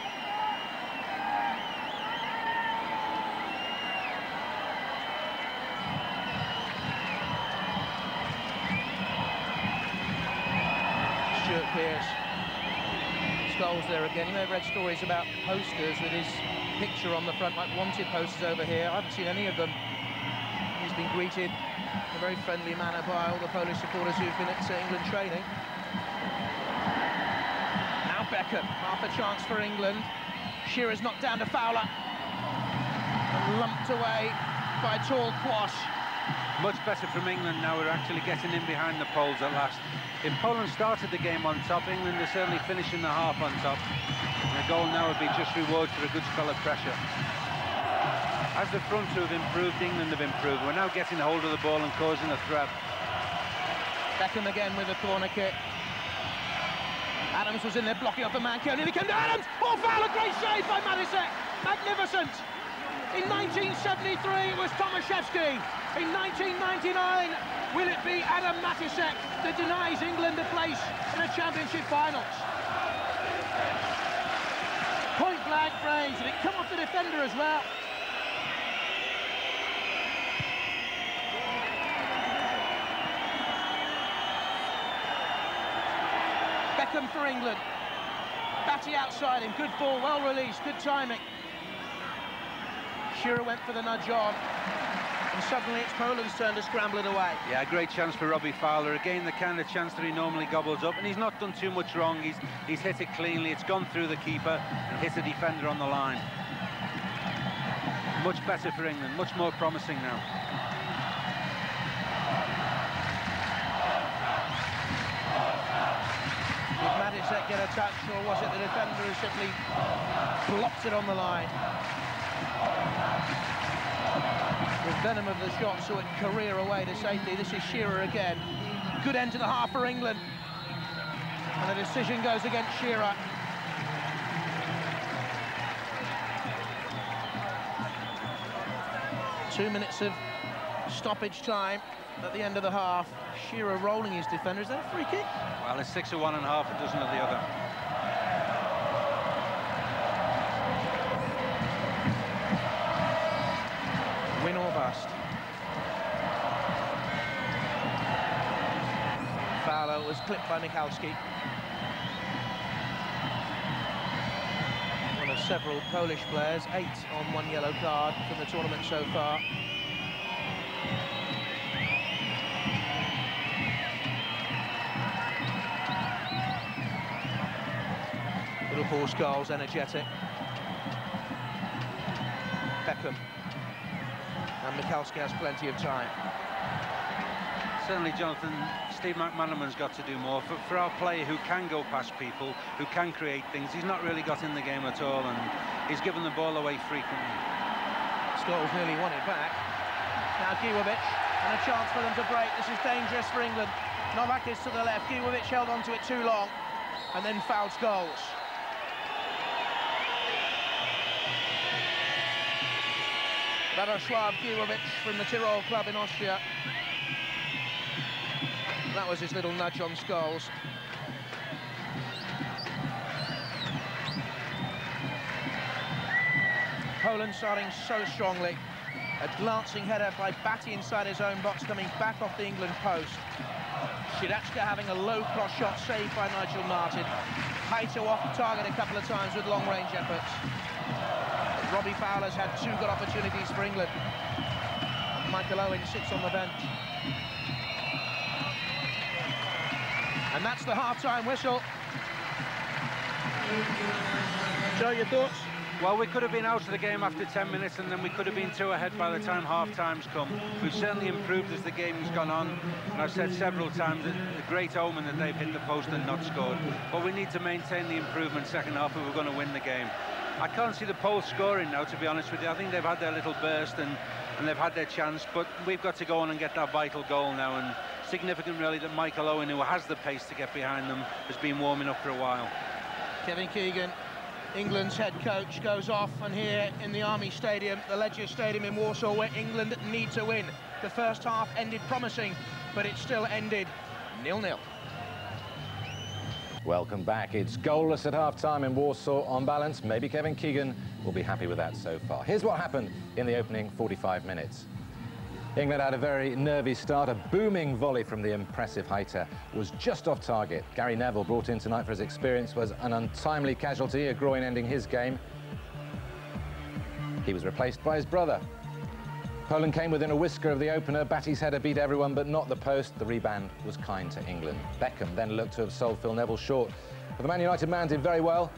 Stuart Pearce. Scholes there again. You may have read stories about posters with his picture on the front, like wanted posters over here. I haven't seen any of them. He's been greeted in a very friendly manner by all the Polish supporters who've been at England training. Now Beckham, half a chance for England. Shearer's knocked down to Fowler. And lumped away by tall Quash. Much better from England now. We're actually getting in behind the Poles at last. If Poland started the game on top, England are certainly finishing the half on top. And a goal now would be just reward for a good spell of pressure. As the front two have improved, England have improved. We're now getting hold of the ball and causing a threat. Beckham again with a corner kick. Adams was in there blocking off the man. Nearly came to Adams! Oh, Fowler, great save by Matisek! Magnificent! In 1973, it was Tomaszewski. In 1999, will it be Adam Matisek that denies England a place in the championship finals? Point blank range, and it come off the defender as well. Beckham for England. Batty outside him, good ball, well released, good timing. Shearer went for the nudge on, and suddenly it's Poland's turn to scramble it away. Yeah, great chance for Robbie Fowler. Again, the kind of chance that he normally gobbles up, and he's not done too much wrong. He's hit it cleanly. It's gone through the keeper and hit the defender on the line. Much better for England, much more promising now. Did Matisek get a touch, or was it the defender who simply blocked it on the line? The venom of the shot saw it career away to safety. This is Shearer again. Good end to the half for England. And the decision goes against Shearer. Two minutes of stoppage time at the end of the half. Shearer rolling his defender. Is that a free kick? Well, it's 6 of one and half, a dozen of the other. Win or bust. Fowler was clipped by Michalski. One of several Polish players, 8 on 1 yellow card from the tournament so far. Liverpool Scholes energetic. Beckham. And Michalski has plenty of time. Certainly Jonathan Steve McManaman's got to do more. For our player who can go past people, who can create things, he's not really got in the game at all, and he's given the ball away frequently. Scholes nearly won it back. Now Giwovic, and a chance for them to break. This is dangerous for England. Novak is to the left. Giwovic held on to it too long, and then fouled Scholes. Radoslav Giwovic from the Tyrol club in Austria. That was his little nudge on Scholes. Poland starting so strongly. A glancing header by Batty inside his own box, coming back off the England post. Shidachka having a low cross shot saved by Nigel Martin. Haito off target a couple of times with long-range efforts. Robbie Fowler's had 2 good opportunities for England. Michael Owen sits on the bench. And that's the half-time whistle. Joe, your thoughts? Well, we could have been out of the game after 10 minutes, and then we could have been 2 ahead by the time half-time's come. We've certainly improved as the game's gone on, and I've said several times that a great omen that they've hit the post and not scored. But we need to maintain the improvement second half if we're going to win the game. I can't see the Poles scoring now, to be honest with you. I think they've had their little burst and they've had their chance, but we've got to go on and get that vital goal now. And significant, really, that Michael Owen, who has the pace to get behind them, has been warming up for a while. Kevin Keegan, England's head coach, goes off, and here in the Army Stadium, the Legia Stadium in Warsaw, where England need to win. The first half ended promising, but it still ended 0-0. Welcome back. It's goalless at half-time in Warsaw. On balance, maybe Kevin Keegan will be happy with that so far. Here's what happened in the opening 45 minutes. England had a very nervy start. A booming volley from the impressive Haito was just off target. Gary Neville, brought in tonight for his experience, was an untimely casualty, a groin ending his game. He was replaced by his brother. Poland came within a whisker of the opener. Batty's header beat everyone, but not the post. The rebound was kind to England. Beckham then looked to have sold Phil Neville short. But the Man United man did very well.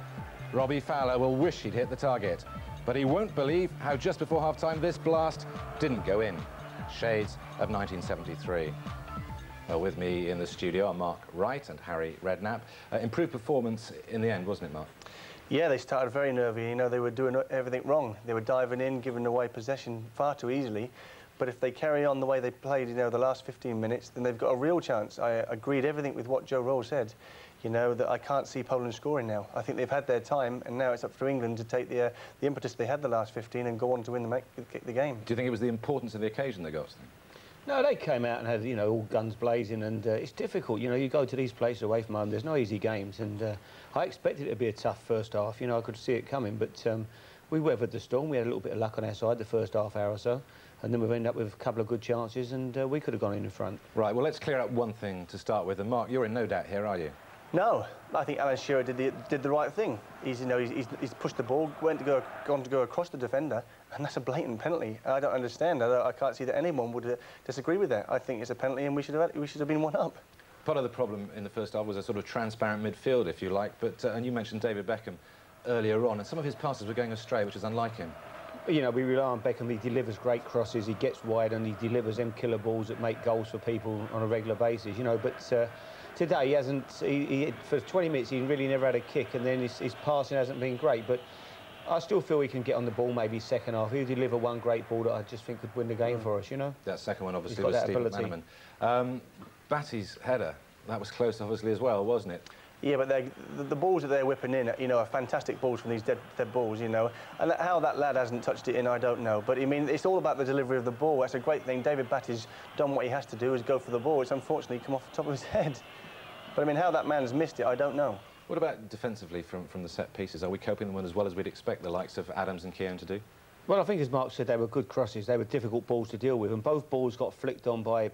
Robbie Fowler will wish he'd hit the target. But he won't believe how just before half-time this blast didn't go in. Shades of 1973. Well, with me in the studio are Mark Wright and Harry Redknapp. Improved performance in the end, wasn't it, Mark? Yeah, they started very nervy. You know, they were doing everything wrong. They were diving in, giving away possession far too easily. But if they carry on the way they played, you know, the last 15 minutes, then they've got a real chance. I agreed everything with what Joe Roll said. You know, that I can't see Poland scoring now. I think they've had their time, and now it's up to England to take the impetus they had the last 15 and go on to win the game. Do you think it was the importance of the occasion that got us? No, they came out and had, you know, all guns blazing, and it's difficult. You know, you go to these places away from home, there's no easy games, and I expected it to be a tough first half. You know, I could see it coming, but we weathered the storm. We had a little bit of luck on our side the first half hour or so, and then we've ended up with a couple of good chances, and we could have gone in front. Right, well, let's clear up one thing to start with. And Mark, you're in no doubt here, are you? No, I think Alan Shearer did the right thing. He's pushed the ball, gone to go across the defender, and that's a blatant penalty. I don't understand. I can't see that anyone would disagree with that. I think it's a penalty, and we should have been 1-up. Part of the problem in the first half was a sort of transparent midfield, if you like. But and you mentioned David Beckham earlier on, and some of his passes were going astray, which is unlike him. You know, we rely on Beckham. He delivers great crosses. He gets wide, and he delivers them killer balls that make goals for people on a regular basis. You know, but. Today, he hasn't. For 20 minutes, he really never had a kick, and then his passing hasn't been great. But I still feel he can get on the ball maybe second half. He'll deliver one great ball that I just think could win the game for us, you know? That second one, obviously, was Steve McManaman. Batty's header, that was close, obviously, as well, wasn't it? Yeah, but the balls that they're whipping in, you know, are fantastic balls from these dead balls, you know. And how that lad hasn't touched it in, I don't know. But, I mean, it's all about the delivery of the ball. That's a great thing. David Batty's done what he has to do, is go for the ball. It's unfortunately come off the top of his head. But, I mean, how that man's missed it, I don't know. What about defensively from the set pieces? Are we coping with them as well as we'd expect the likes of Adams and Keown to do? Well, I think, as Mark said, they were good crosses. They were difficult balls to deal with, and both balls got flicked on by,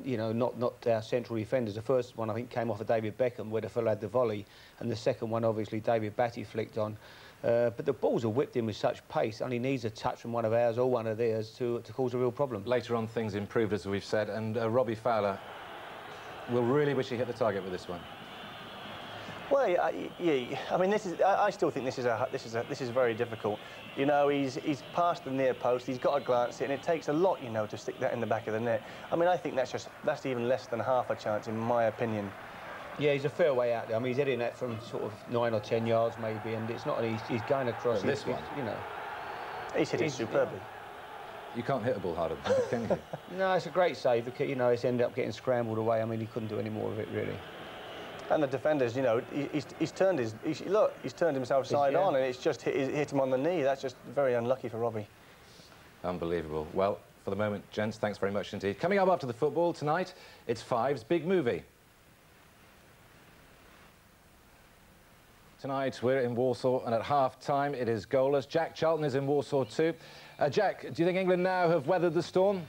you know, not our central defenders. The first one, I think, came off of David Beckham, where the fellow had the volley, and the second one, obviously, David Batty flicked on. But the balls are whipped in with such pace, only needs a touch from one of ours or one of theirs to cause a real problem. Later on, things improved, as we've said, and Robbie Fowler will really wish he hit the target with this one. Well, yeah, I mean, I still think this is very difficult. You know, he's past the near post. He's got to glance it, and it takes a lot, you know, to stick that in the back of the net. I mean, I think that's even less than half a chance, in my opinion. Yeah, he's a fair way out there. I mean, he's hitting that from sort of 9 or 10 yards maybe, and it's not. He's going across. Well, this one, you know, he's hitting superbly. You can't hit a ball harder than that, can you? No, it's a great save. You know, it's ended up getting scrambled away. I mean, he couldn't do any more of it really. And the defenders, you know, he's turned himself side on, and it's just hit him on the knee. That's just very unlucky for Robbie. Unbelievable. Well, for the moment, gents, thanks very much indeed. Coming up after the football tonight, it's Five's big movie. Tonight, we're in Warsaw, and at half-time, it is goalless. Jack Charlton is in Warsaw too. Jack, do you think England now have weathered the storm?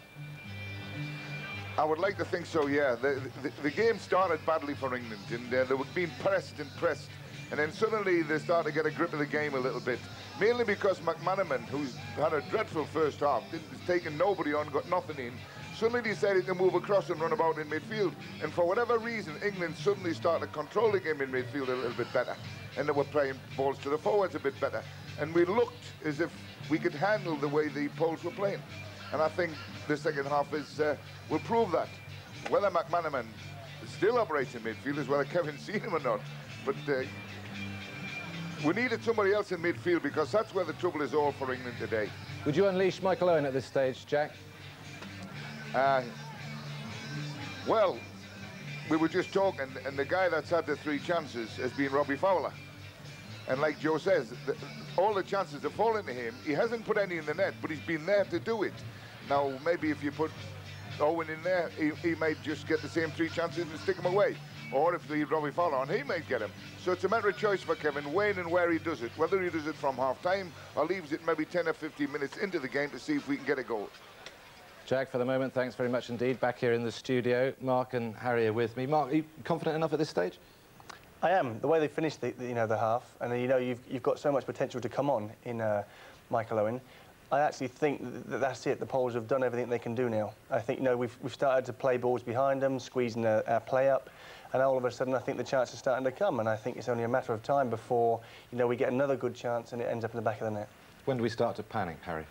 I would like to think so, yeah. The game started badly for England, and they were being pressed, and then suddenly they started to get a grip of the game a little bit. Mainly because McManaman, who's had a dreadful first half, has taken nobody on, got nothing in, suddenly decided to move across and run about in midfield. And for whatever reason, England suddenly started to control the game in midfield a little bit better. And they were playing balls to the forwards a bit better. And we looked as if we could handle the way the Poles were playing. And I think the second half will prove that. Whether McManaman still operates in midfield is whether Kevin's seen him or not. But we needed somebody else in midfield, because that's where the trouble is all for England today. Would you unleash Michael Owen at this stage, Jack? Well, we were just talking, and the guy that's had the 3 chances has been Robbie Fowler. And like Joe says, all the chances have fallen to him. He hasn't put any in the net, but he's been there to do it. Now, maybe if you put Owen in there, he might just get the same 3 chances and stick him away. Or if they leave Robbie Fowler on, he might get him. So it's a matter of choice for Kevin, when and where he does it. Whether he does it from half-time or leaves it maybe 10 or 15 minutes into the game to see if we can get a goal. Jack, for the moment, thanks very much indeed. Back here in the studio, Mark and Harry are with me. Mark, are you confident enough at this stage? I am. The way they finished the half, and you know, you've got so much potential to come on in Michael Owen. I actually think that's it. The Poles have done everything they can do now. I think, you know, we've started to play balls behind them, squeezing our play up, and all of a sudden I think the chance is starting to come, and I think it's only a matter of time before, you know, we get another good chance and it ends up in the back of the net. When do we start to panic, Harry?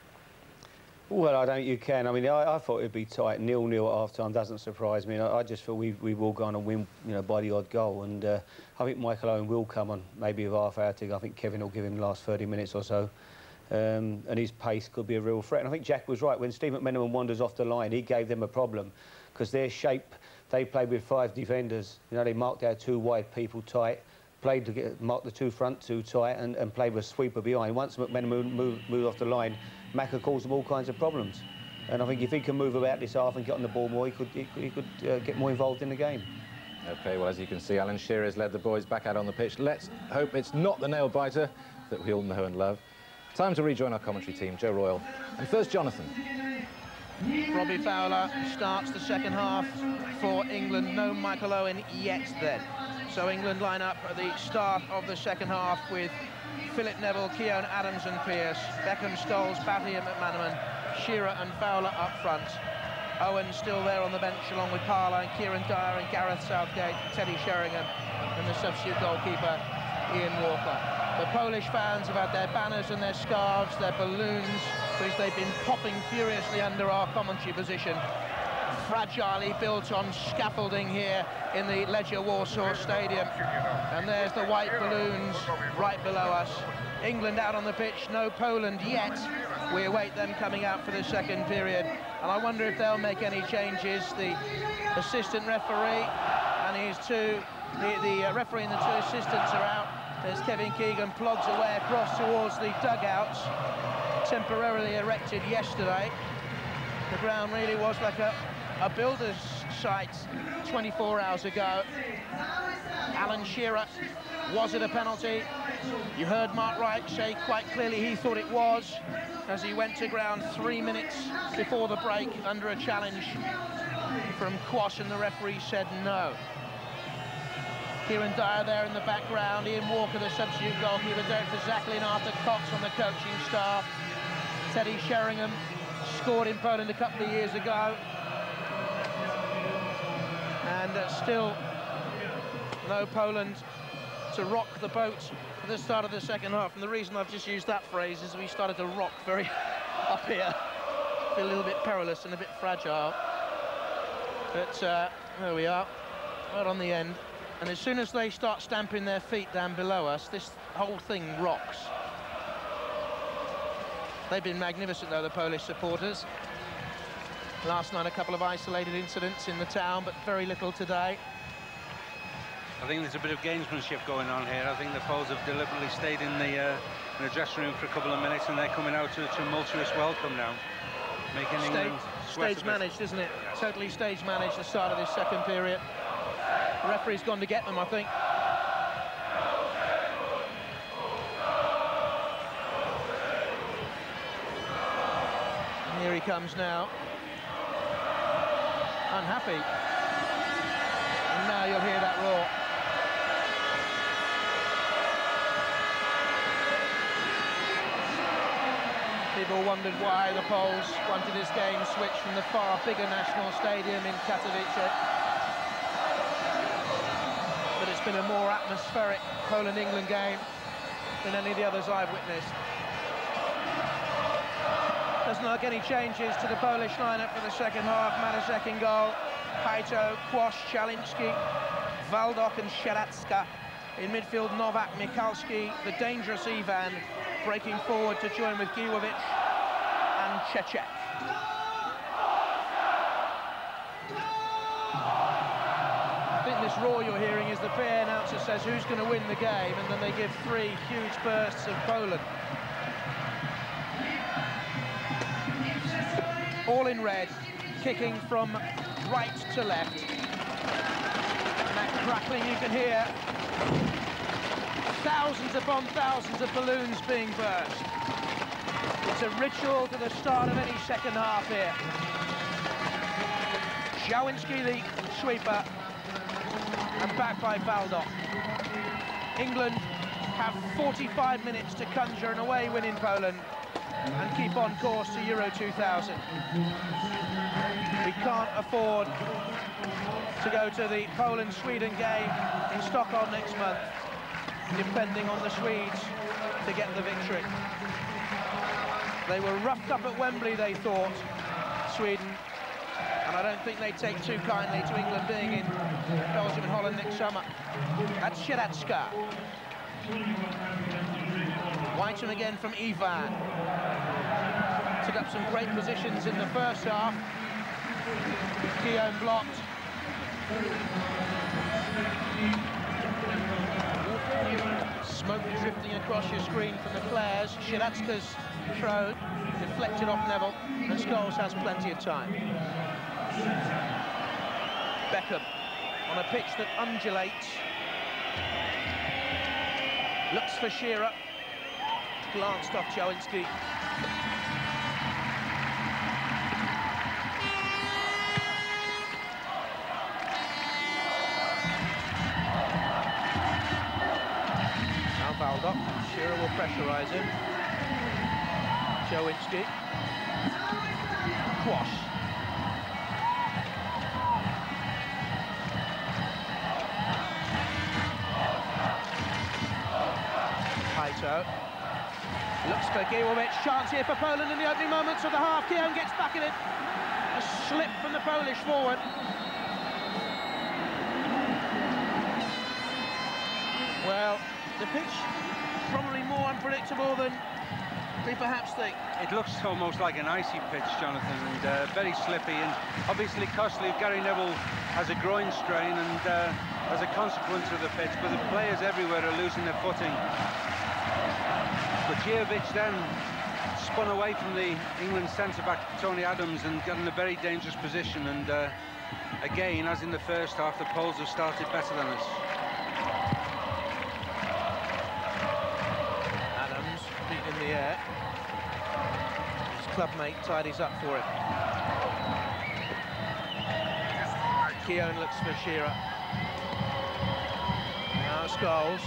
Well, I don't think you can. I mean, I thought it'd be tight. 0-0 at half-time doesn't surprise me. I just feel we will go on and win, you know, by the odd goal. And I think Michael Owen will come on, maybe with half hour to go. I think Kevin will give him the last 30 minutes or so. And his pace could be a real threat. And I think Jack was right. When Steve McManaman wanders off the line, he gave them a problem, because their shape, they played with 5 defenders. You know, they marked our 2 wide people tight, played to mark the 2 front 2 tight, and played with a sweeper behind. Once McManaman moved off the line, Macca caused them all kinds of problems. And I think if he can move about this half and get on the ball more, he could get more involved in the game. OK, well, as you can see, Alan Shearer has led the boys back out on the pitch. Let's hope it's not the nail-biter that we all know and love. Time to rejoin our commentary team, Joe Royal. And first, Jonathan. Robbie Fowler starts the second half for England. No Michael Owen yet then. So England line up at the start of the second half with Philip Neville, Keown, Adams and Pearce, Beckham, Stoles, Batty and McManaman, Shearer and Fowler up front. Owen still there on the bench along with Parler and Kieran Dyer and Gareth Southgate, Teddy Sheringham and the substitute goalkeeper Ian Walker. The Polish fans have had their banners and their scarves, their balloons, which they've been popping furiously under our commentary position. Fragilely built on scaffolding here in the Legia Warsaw Stadium. And there's the white balloons right below us. England out on the pitch, no Poland yet. We await them coming out for the second period. And I wonder if they'll make any changes. The assistant referee and his the referee and the 2 assistants are out. As Kevin Keegan plods away across towards the dugouts, temporarily erected yesterday. The ground really was like a builder's site 24 hours ago. Alan Shearer, was it a penalty? You heard Mark Wright say quite clearly he thought it was, as he went to ground 3 minutes before the break under a challenge from Quash, and the referee said no. Kieran Dyer there in the background, Ian Walker, the substitute goalkeeper, Derek Zachlin, Arthur Cox on the coaching staff. Teddy Sheringham scored in Poland a couple of years ago. And still no Poland to rock the boat at the start of the second half. And the reason I've just used that phrase is we started to rock very up here. Feel a little bit perilous and a bit fragile. But there we are, right on the end. And as soon as they start stamping their feet down below us, this whole thing rocks. They've been magnificent, though, the Polish supporters. Last night, a couple of isolated incidents in the town, but very little today. I think there's a bit of gamesmanship going on here. I think the Poles have deliberately stayed in the dressing room for a couple of minutes, and they're coming out to a tumultuous welcome now, making England sweat. Stage managed, isn't it? Yes. Totally stage managed the start of this second period. The referee's gone to get them, I think. And here he comes now. Unhappy. And now you'll hear that roar. People wondered why the Poles wanted this game switched from the far bigger national stadium in Katowice. But it's been a more atmospheric Poland-England game than any of the others I've witnessed. Doesn't look like any changes to the Polish lineup for the second half. Matusek in goal, Hajto, Kłosz, Chalinski, Waldok and Sieradzka. In midfield, Nowak, Michalski, the dangerous Ivan, breaking forward to join with Giłowicz and Czechek. I think this roar you're hearing is the PA announcer says who's going to win the game, and then they give 3 huge bursts of Poland. All in red, kicking from right to left. And that crackling you can hear. Thousands upon thousands of balloons being burst. It's a ritual to the start of any second half here. Szałinski, the sweeper, and back by Waldok. England have 45 minutes to conjure an away win in Poland and keep on course to Euro 2000. We can't afford to go to the Poland-Sweden game in Stockholm next month depending on the Swedes to get the victory. They were roughed up at Wembley, they thought, Sweden, and I don't think they take too kindly to England being in Belgium and Holland next summer. That's Sieradzka. Whiten again from Ivan. Took up some great positions in the first half. Keown blocked. Smoke drifting across your screen from the flares. Sieradzka's throw deflected off Neville, and Scholes has plenty of time. Beckham on a pitch that undulates. Looks for Shearer. Glanced off Szałinski. Waldok. Shearer will pressurise him. Szałinski. Kłosz. Hajto. Looks for Giłowicz. Chance here for Poland in the opening moments of the half. Keown gets back in it. A slip from the Polish forward. Well, the pitch probably more unpredictable than we perhaps think. It looks almost like an icy pitch, Jonathan, and very slippy and obviously costly. Gary Neville has a groin strain, and as a consequence of the pitch, but the players everywhere are losing their footing. But Giłowicz then spun away from the England centre-back Tony Adams and got in a very dangerous position, and again, as in the first half, the Poles have started better than us. Adams beat in the air. His clubmate tidies up for it. Keown looks for Shearer. Now Scholes.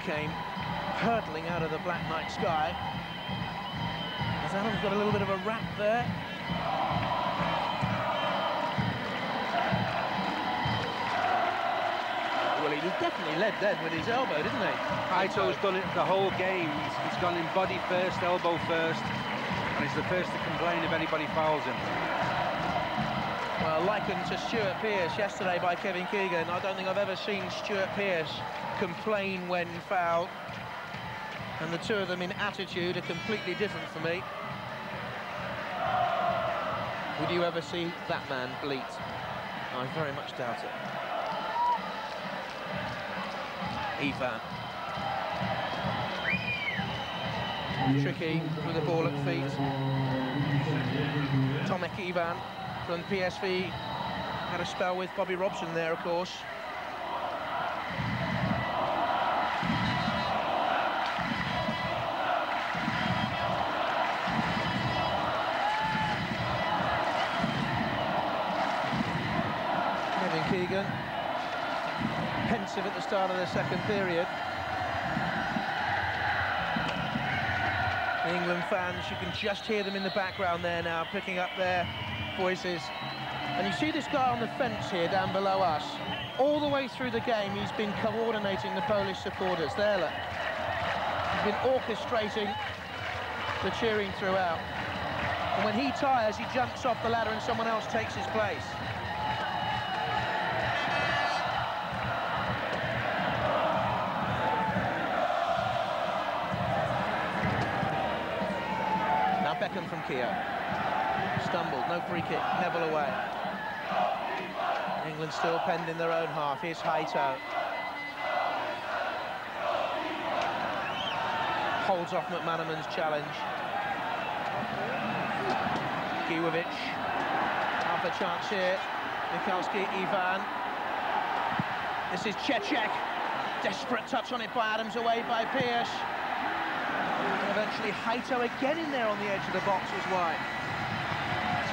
Came hurtling black night sky. As Adam's got a little bit of a wrap there. Well, he definitely led then with his elbow, didn't he? Haito's done it the whole game. He's gone in body first, elbow first, and he's the first to complain if anybody fouls him. Well, likened to Stuart Pearce yesterday by Kevin Keegan. I don't think I've ever seen Stuart Pearce complain when fouled. And the two of them in attitude are completely different for me. Would you ever see that man bleat? I very much doubt it. Ivan. Tricky with the ball at feet. Tomek Ivan from PSV had a spell with Bobby Robson there, of course. Kevin Keegan, pensive at the start of the second period. The England fans, you can just hear them in the background there now, picking up their voices. And you see this guy on the fence here down below us. All the way through the game, he's been coordinating the Polish supporters. There, look. He's been orchestrating the cheering throughout. And when he tires, he jumps off the ladder and someone else takes his place. Now Beckham from Keogh. Stumbled, no free kick, Neville away. England still penned in their own half. Here's Haito. Holds off McManaman's challenge. Gijovic. Half a chance here. Mikulski, Ivan. This is Cechek. Desperate touch on it by Adams, away by Pearce. And eventually Haito again in there on the edge of the box was wide.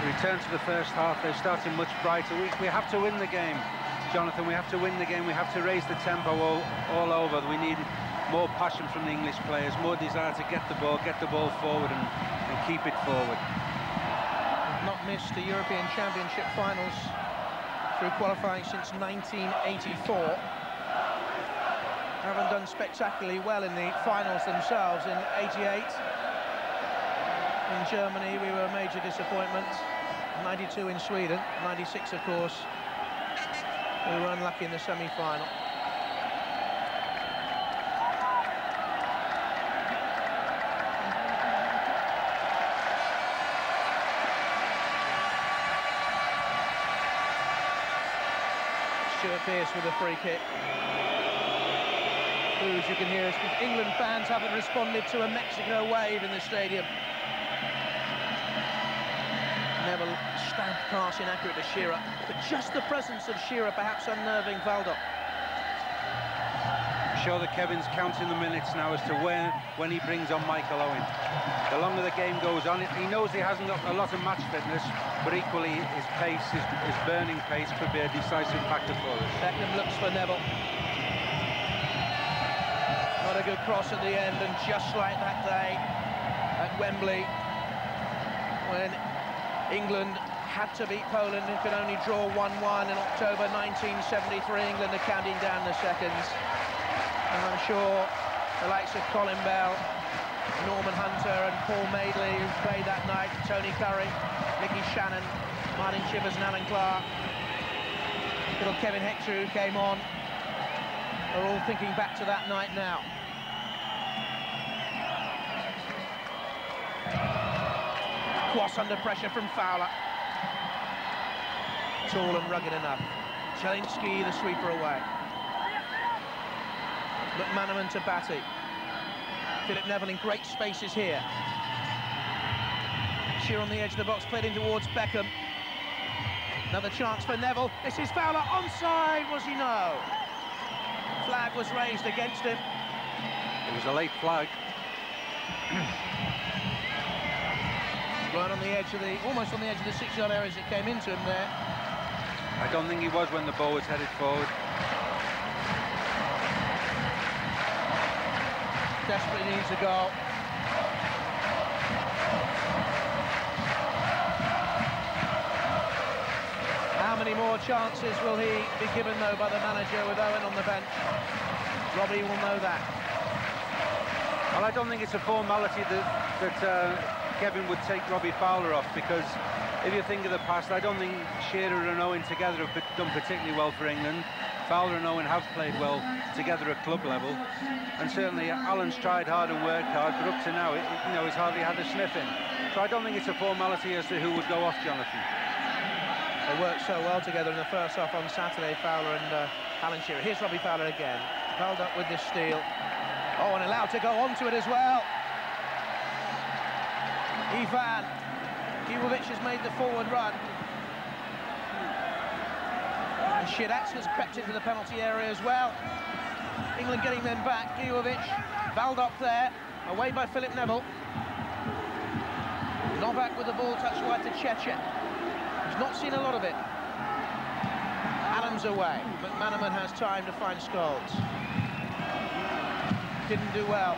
Return to the first half. They're starting much brighter. We have to win the game, Jonathan. We have to win the game. We have to raise the tempo all over. We need more passion from the English players, more desire to get the ball forward and keep it forward. We've not missed the European Championship finals through qualifying since 1984. Haven't done spectacularly well in the finals themselves in '88. In Germany, we were a major disappointment. 92 in Sweden, 96, of course. We were unlucky in the semi-final. Stuart Pearce with a free kick. Boos, you can hear us. England fans haven't responded to a Mexico wave in the stadium. Neville stabbed pass inaccurate to Shearer, but just the presence of Shearer perhaps unnerving Valdo. I'm sure that Kevin's counting the minutes now as to when he brings on Michael Owen. The longer the game goes on, he knows he hasn't got a lot of match fitness, but equally his pace, his burning pace could be a decisive factor for us. Beckham looks for Neville. Not a good cross at the end, and just like that day at Wembley, when England had to beat Poland and could only draw 1-1 in October 1973. England are counting down the seconds. And I'm sure the likes of Colin Bell, Norman Hunter and Paul Madeley, who played that night, Tony Curry, Mickey Shannon, Martin Chivers and Alan Clark, little Kevin Hector who came on, are all thinking back to that night now. Kwas under pressure from Fowler. Tall and rugged enough. Zielinski, the sweeper away. McManaman to Batty. Philip Neville in great spaces here. Shearer on the edge of the box, played in towards Beckham. Another chance for Neville. This is Fowler. Onside, was he? No. Flag was raised against him. It was a late flag. Right on the edge of the, almost on the edge of the 6-yard area as it came into him there. I don't think he was when the ball was headed forward. Desperately needs a goal. How many more chances will he be given, though, by the manager with Owen on the bench? Robbie will know that. Well, I don't think it's a formality that Kevin would take Robbie Fowler off, because if you think of the past, I don't think Shearer and Owen together have done particularly well for England. Fowler and Owen have played well together at club level, and certainly Alan's tried hard and worked hard, but up to now, he's hardly had a sniff in. So I don't think it's a formality as to who would go off Jonathan. They worked so well together in the first half on Saturday, Fowler and Alan Shearer. Here's Robbie Fowler again, held up with this steal. Oh, and allowed to go onto it as well. Ivan Iwovic has made the forward run. And Shiratska's crept into the penalty area as well. England getting them back. Iwovic, Valdop there, away by Philip Neville. Novak with the ball touched wide to Cheche. He's not seen a lot of it. Adams away, but McManaman has time to find Scholes. Didn't do well.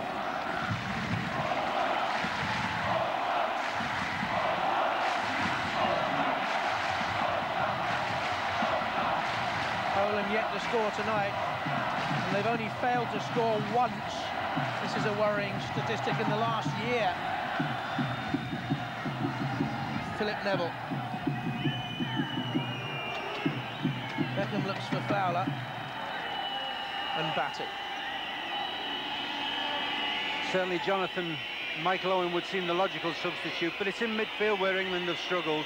Poland yet to score tonight, and they've only failed to score once. This is a worrying statistic in the last year. Philip Neville. Beckham looks for Fowler and Batty. Certainly Michael Owen would seem the logical substitute, but it's in midfield where England have struggled.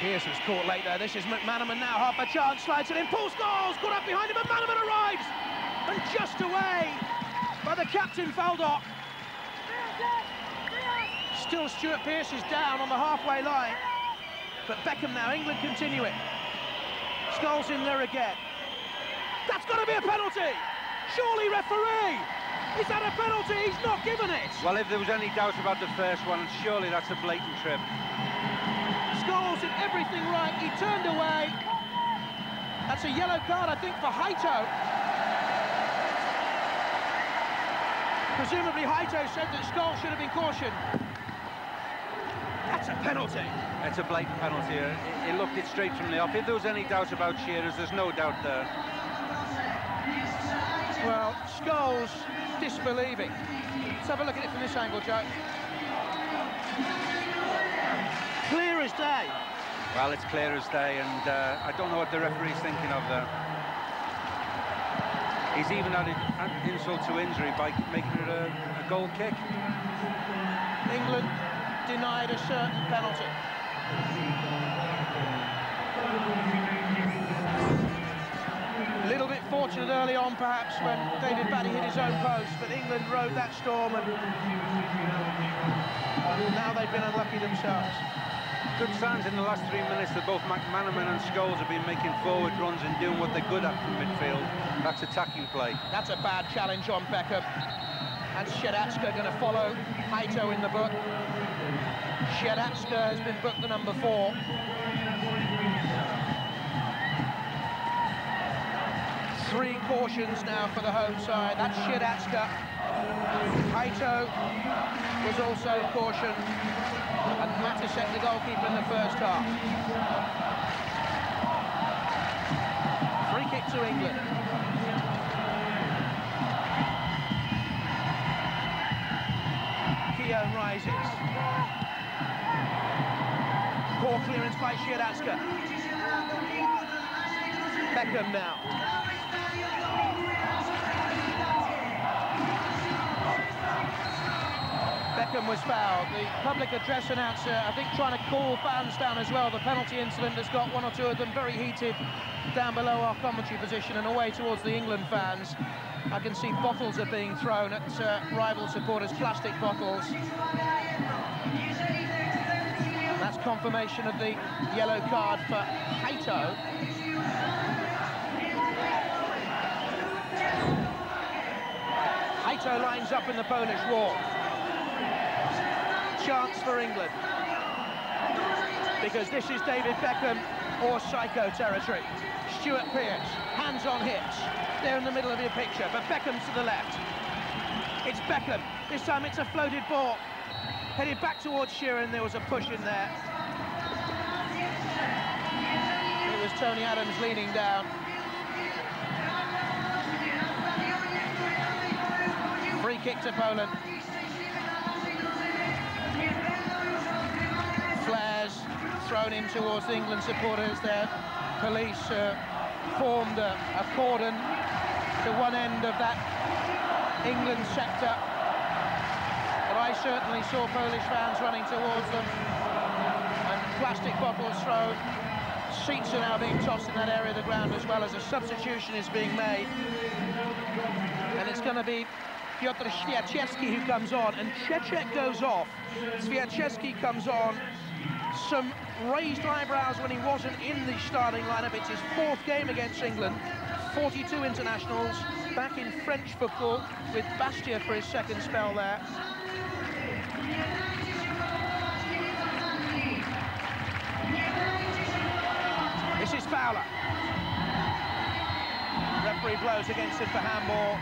Pearce was caught late there. This is McManaman now, half a chance, slides it in, pulls goals, caught up behind him, McManaman arrives, and just away by the captain, Valdop. Still Stuart Pearce is down on the halfway line, but Beckham now, England continue it. Scholes in there again. That's got to be a penalty! Surely, referee! Is that a penalty? He's not given it! Well, if there was any doubt about the first one, surely that's a blatant trip. Scholes did everything right, he turned away. That's a yellow card, I think, for Haito. Presumably Haito said that Scholes should have been cautioned. That's a penalty. It's a blatant penalty. He looked it straight from the off. If there was any doubt about Shearer's, there's no doubt there. Well, Scholes disbelieving. Let's have a look at it from this angle, Joe. Clear as day. Well, it's clear as day, and I don't know what the referee's thinking of there. He's even added insult to injury by making it a goal kick. England denied a certain penalty. A little bit fortunate early on, perhaps, when David Batty hit his own post, but England rode that storm, and now they've been unlucky themselves. Good signs in the last 3 minutes that both McManaman and Scholes have been making forward runs and doing what they're good at from midfield. That's attacking play. That's a bad challenge on Beckham. And Shiratska going to follow Haito in the book. Shiratska has been booked the number 4. Three cautions now for the home side. That's Shiratska. Haito was also cautioned, and Matisek, the goalkeeper, in the first half. Free kick to England. Keown rises. Poor clearance by Shiratska. Beckham now. Beckham was fouled. The public address announcer, I think, trying to cool fans down as well. The penalty incident has got one or two of them very heated down below our commentary position and away towards the England fans. I can see bottles are being thrown at rival supporters, plastic bottles. That's confirmation of the yellow card for Haito. Haito lines up in the Polish wall. Chance for England, because this is David Beckham or psycho territory. Stuart Pearce, hands on hips. They're in the middle of your picture, but Beckham to the left. It's Beckham. This time it's a floated ball. Headed back towards Sheeran. There was a push in there. It was Tony Adams leaning down. Free kick to Poland. Flares thrown in towards the England supporters there. Police formed a cordon to one end of that England sector. But I certainly saw Polish fans running towards them, and plastic bottles thrown. Seats are now being tossed in that area of the ground, as well as a substitution is being made. And it's going to be Piotr Swiaczewski who comes on, and Cechek goes off. Swiaczewski comes on. Some raised eyebrows when he wasn't in the starting lineup. It's his 4th game against England, 42 internationals, back in French football with Bastia for his 2nd spell there. This is Fowler. Referee blows against him for handball.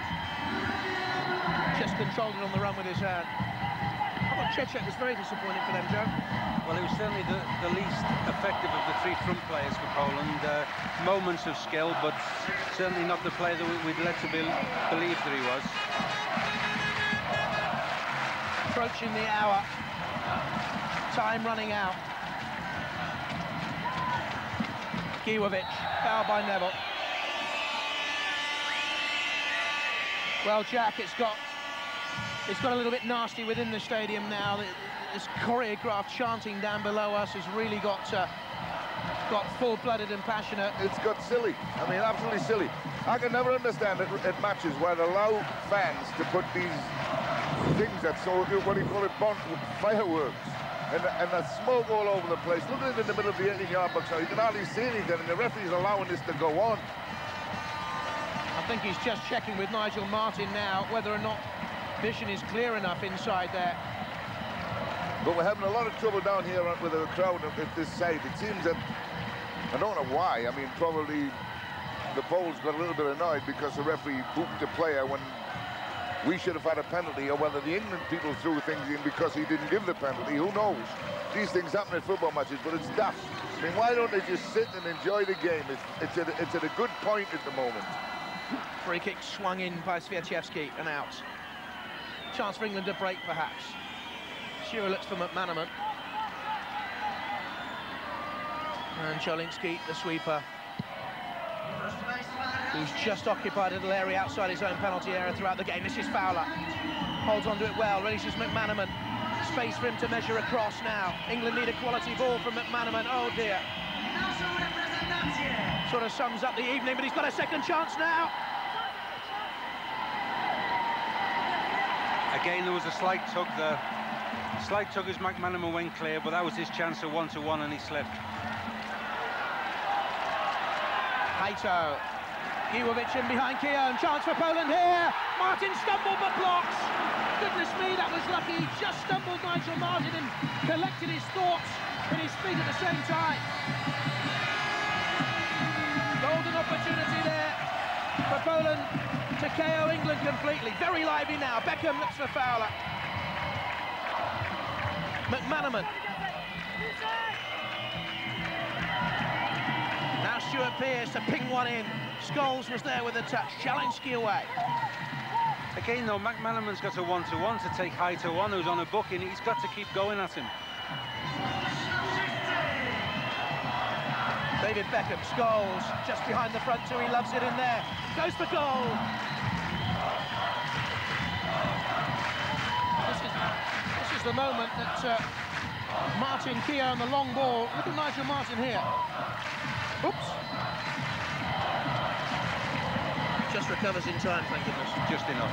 Just controlled it on the run with his hand. I thought Cechek was very disappointing for them, Joe. Well, he was certainly the least effective of the 3 front players for Poland. Moments of skill, but certainly not the player that we'd led to believe that he was. Approaching the hour. Time running out. Giwovic, foul by Neville. Well, Jack, it's got a little bit nasty within the stadium now. This choreographed chanting down below us has really got full-blooded and passionate. It's got silly. I mean, absolutely silly. I can never understand it at matches where they allow fans to put these things that what do you call it, fireworks, and the smoke all over the place. Look at it in the middle of the 18-yard box now. You can hardly see anything, and the referee's allowing this to go on. I think he's just checking with Nigel Martin now whether or not vision is clear enough inside there. But we're having a lot of trouble down here with the crowd at this side. It seems that, I don't know why, I mean, probably the Poles got a little bit annoyed because the referee booked the player when we should have had a penalty, or whether the England people threw things in because he didn't give the penalty. Who knows? These things happen at football matches, but it's daft. I mean, why don't they just sit and enjoy the game? It's at a good point at the moment. Free kick swung in by Swiaczewski and out. Chance for England to break, perhaps. Shearer looks for McManaman. And Jolinski, the sweeper, who's just occupied a little area outside his own penalty area throughout the game. This is Fowler. Holds onto it well, releases McManaman. Space for him to measure across now. England need a quality ball from McManaman. Oh dear. Sort of sums up the evening, but he's got a second chance now. Again, there was a slight tug there. Slight tug as McManaman went clear, but that was his chance of 1-to-1 and he slipped. Haito. Giwovic in behind Keown. Chance for Poland here. Martin stumbled but blocks. Goodness me, that was lucky. He just stumbled, Nigel Martin, and collected his thoughts with his feet at the same time. Golden opportunity there for Poland to KO England completely. Very lively now. Beckham looks for Fowler. McManaman. Now Stuart Pearce to ping one in. Scholes was there with a touch. Jolinski away. Again, though, McManaman's got a 1-to-1 to take Haito on, who's on a booking. He's got to keep going at him. David Beckham, Scholes, just behind the front two. He loves it in there. Goes for goal. This is the moment that Martin Keown, the long ball. Look at Nigel Martin here. Oops. Just recovers in time, thank goodness. Just enough.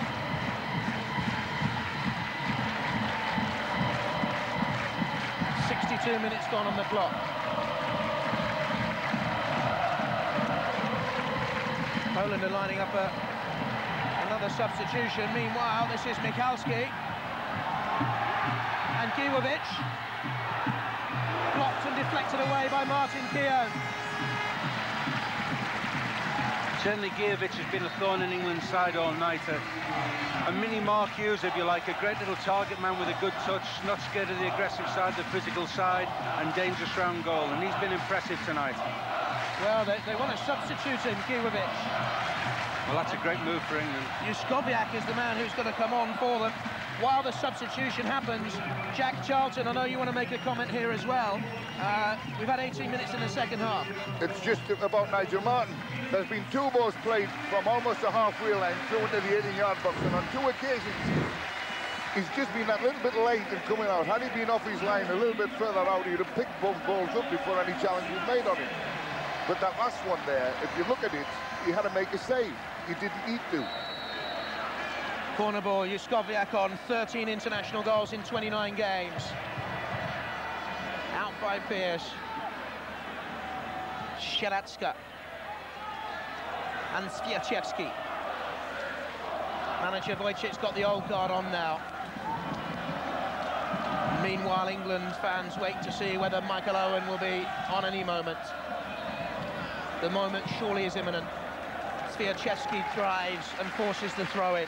.62 minutes gone on the clock. Poland are lining up another substitution. Meanwhile, this is Michalski. And Giwovic. Blocked and deflected away by Martin Keown. Certainly Gijovic has been a thorn in England's side all night. A mini Mark Hughes, if you like, a great little target man with a good touch, not scared of the aggressive side, the physical side, and dangerous round goal, and he's been impressive tonight. Well, they want to substitute him, Gijovic. Well, that's a great move for England. Juskowiak is the man who's going to come on for them. While the substitution happens, Jack Charlton, I know you want to make a comment here as well. We've had 18 minutes in the second half. It's just about Nigel Martin. There's been 2 balls played from almost the halfway line through into the 18-yard box, and on 2 occasions, he's just been that little bit late in coming out. Had he been off his line a little bit further out, he'd have picked both balls up before any challenge was made on him. But that last one there, if you look at it, he had to make a save. He didn't need to. Corner ball, Juskowiak on 13 international goals in 29 games. Out by Pearce. Sieradska. And Swiaczewski. Manager Wojciech's got the old guard on now. Meanwhile, England fans wait to see whether Michael Owen will be on any moment. The moment surely is imminent. Swiaczewski drives and forces the throw-in.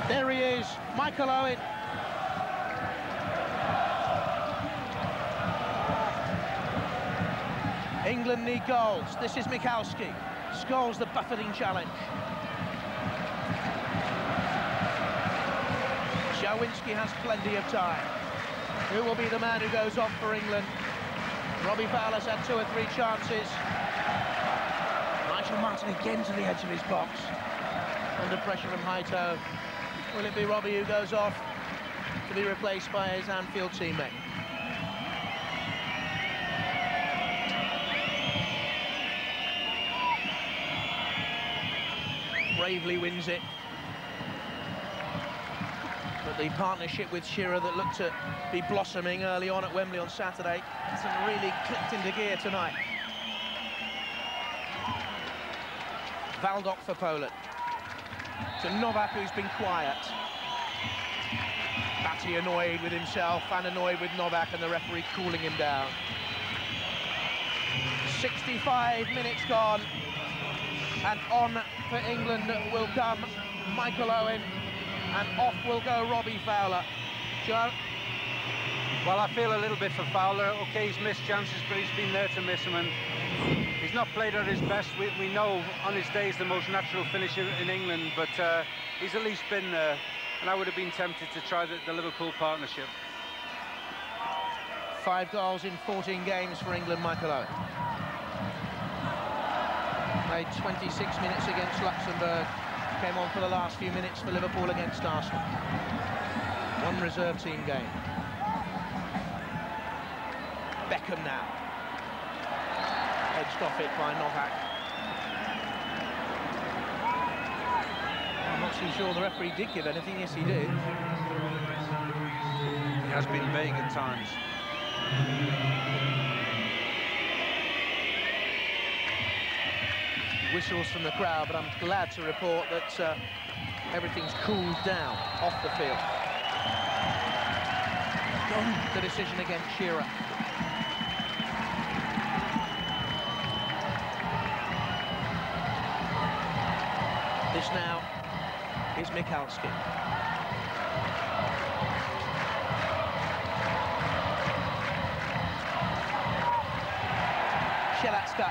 There he is, Michael Owen. England need goals. This is Michalski. Scholes the buffeting challenge. Szałwinski has plenty of time. Who will be the man who goes off for England? Robbie Fowler's had 2 or 3 chances. Nigel Martin again to the edge of his box. Under pressure from Haito. Will it be Robbie who goes off to be replaced by his Anfield teammate? Bravely wins it. But the partnership with Shearer that looked to be blossoming early on at Wembley on Saturday hasn't really clicked into gear tonight. Waldock for Poland. To Novak, who's been quiet. Batty annoyed with himself and annoyed with Novak, and the referee cooling him down. 65 minutes gone, and on for England will come Michael Owen, and off will go Robbie Fowler. Joe? Well, I feel a little bit for Fowler. OK, he's missed chances, but he's been there to miss them, and he's not played at his best. We know on his day he's the most natural finisher in England, but he's at least been there, and I would have been tempted to try the Liverpool partnership. 5 goals in 14 games for England, Michael Owen. Played 26 minutes against Luxembourg. Came on for the last few minutes for Liverpool against Arsenal. 1 reserve team game. Beckham now. Edged off it by Novak. I'm not too sure the referee did give anything. Yes, he did. He has been vague at times. Whistles from the crowd, but I'm glad to report that everything's cooled down off the field. The decision against Shearer. This now is Michalski. Sieradska.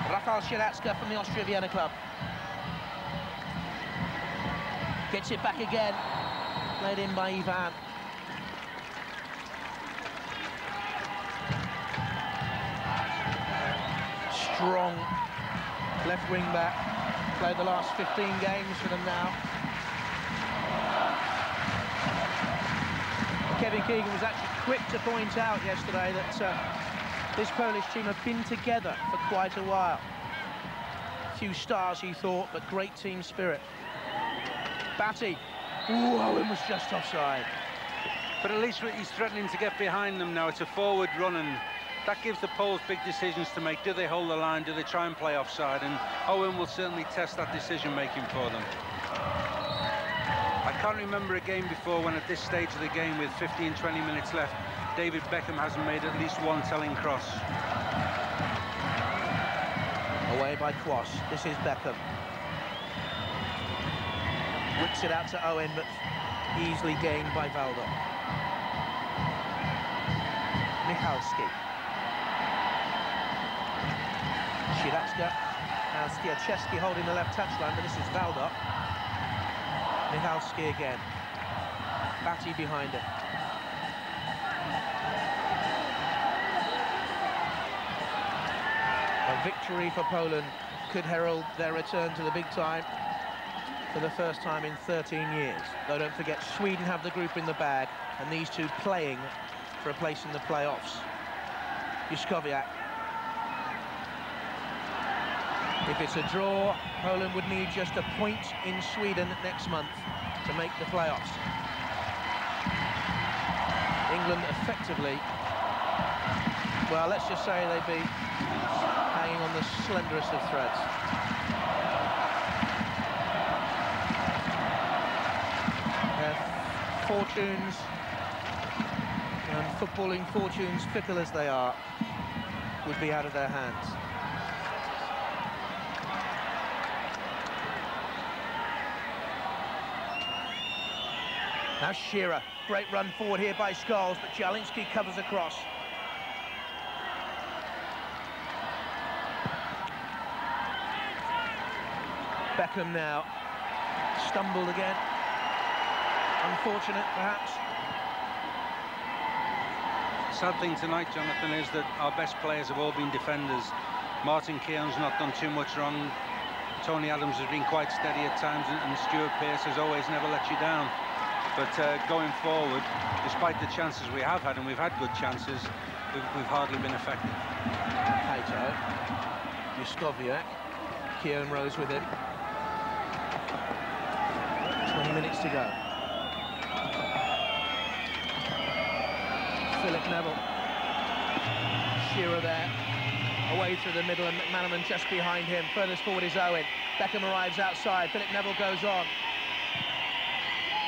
Rafał Sieradska from the Austria Vienna club. Gets it back again. Played in by Ivan. Strong left wing back. Played the last 15 games for them now. Kevin Keegan was actually quick to point out yesterday that this Polish team have been together for quite a while. Few stars, he thought, but great team spirit. Batty. Ooh, Owen was just offside. But at least he's threatening to get behind them now. It's a forward run, and that gives the Poles big decisions to make. Do they hold the line? Do they try and play offside? And Owen will certainly test that decision-making for them. I can't remember a game before when at this stage of the game with 15, 20 minutes left, David Beckham hasn't made at least 1 telling cross. Away by Quas. This is Beckham. Whips it out to Owen, but easily gained by Valdo. Michalski. Shiratska. Now Stiaczewski holding the left touchline, but this is Valdo. Michalski again. Batty behind him. A victory for Poland could herald their return to the big time for the first time in 13 years. Though don't forget, Sweden have the group in the bag, and these two playing for a place in the playoffs. Juskowiak. If it's a draw, Poland would need just a point in Sweden next month to make the playoffs. England effectively, well, let's just say they'd be hanging on the slenderest of threads. Their fortunes and footballing fortunes, fickle as they are, would be out of their hands. Now Shearer, great run forward here by Scholes, but Jalinski covers across. Beckham now, stumbled again. Unfortunate, perhaps. Sad thing tonight, Jonathan, is that our best players have all been defenders. Martin Keown's not done too much wrong. Tony Adams has been quite steady at times, and Stuart Pearce has always never let you down. But going forward, despite the chances we have had, and we've had good chances, we've hardly been effective. Hato, Juskowiak, Keown rose with him. 20 minutes to go. Philip Neville. Shearer there, away through the middle, and McManaman just behind him. Furthest forward is Owen. Beckham arrives outside. Philip Neville goes on.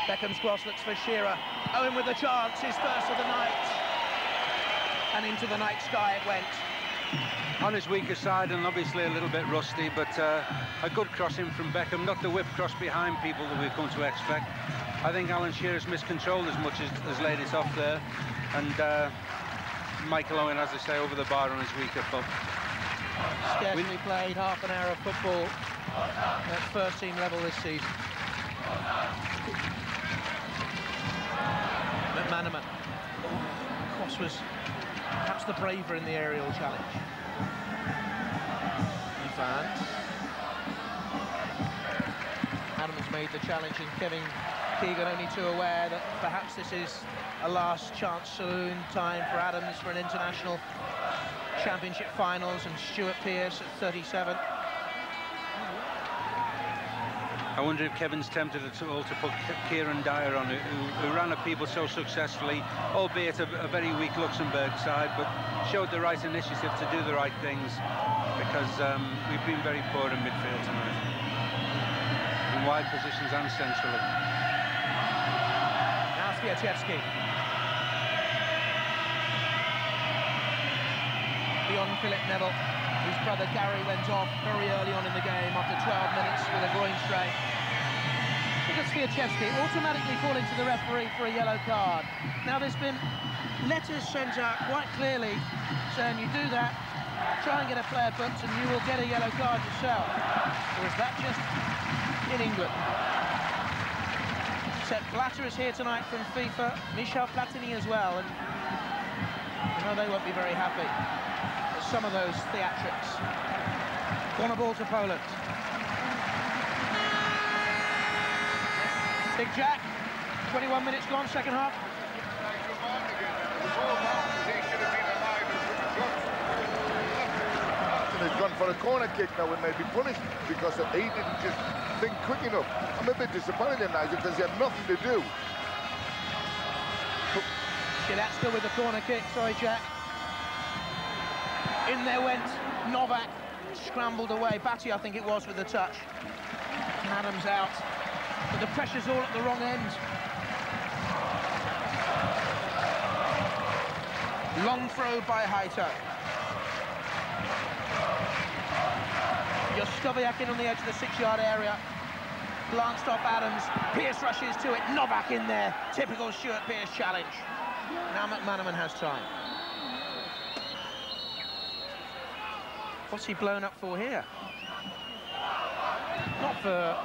Beckham's cross looks for Shearer. Owen with the chance, his first of the night. And into the night sky it went. On his weaker side, and obviously a little bit rusty, but a good crossing from Beckham, not the whip cross behind people that we've come to expect. I think Alan Shearer's miscontrolled as much as laid it off there, and Michael Owen, as I say, over the bar on his weaker foot. Scarcely played half an hour of football at first team level this season. McManaman. Cross was perhaps the braver in the aerial challenge. Adams made the challenge, and Kevin Keegan only too aware that perhaps this is a last chance saloon time for Adams for an international championship finals, and Stuart Pearce at 37. I wonder if Kevin's tempted at all to put Kieran Dyer on, who ran at people so successfully, albeit a very weak Luxembourg side, but showed the right initiative to do the right things, because we've been very poor in midfield tonight, in wide positions and centrally. Now Stiaczewski. Beyond Philip Neville, whose brother Gary went off very early on in the game after 12 minutes with a groin strain. Look at Stiaczewski automatically calling to the referee for a yellow card. Now there's been letters sent out quite clearly saying you do that, try and get a player booked and you will get a yellow card yourself. Or is that just in England? Sepp Blatter is here tonight from FIFA, Michel Platini as well, and you know they won't be very happy. Some of those theatrics. Corner ball to Poland. Big Jack, 21 minutes gone, second half. He's gone for a corner kick now and may be punished because he didn't just think quick enough. I'm a bit disappointed in Nigel because he had nothing to do. Shiratska with the corner kick, sorry Jack. In there went Novak, scrambled away. Batty, I think it was, with the touch. Adams out, but the pressure's all at the wrong end. Long throw by Haito. Juskowiak in on the edge of the 6-yard area. Glanced off Adams. Pearce rushes to it. Novak in there. Typical Stuart Pearce challenge. Now McManaman has time. What's he blown up for here? Not for...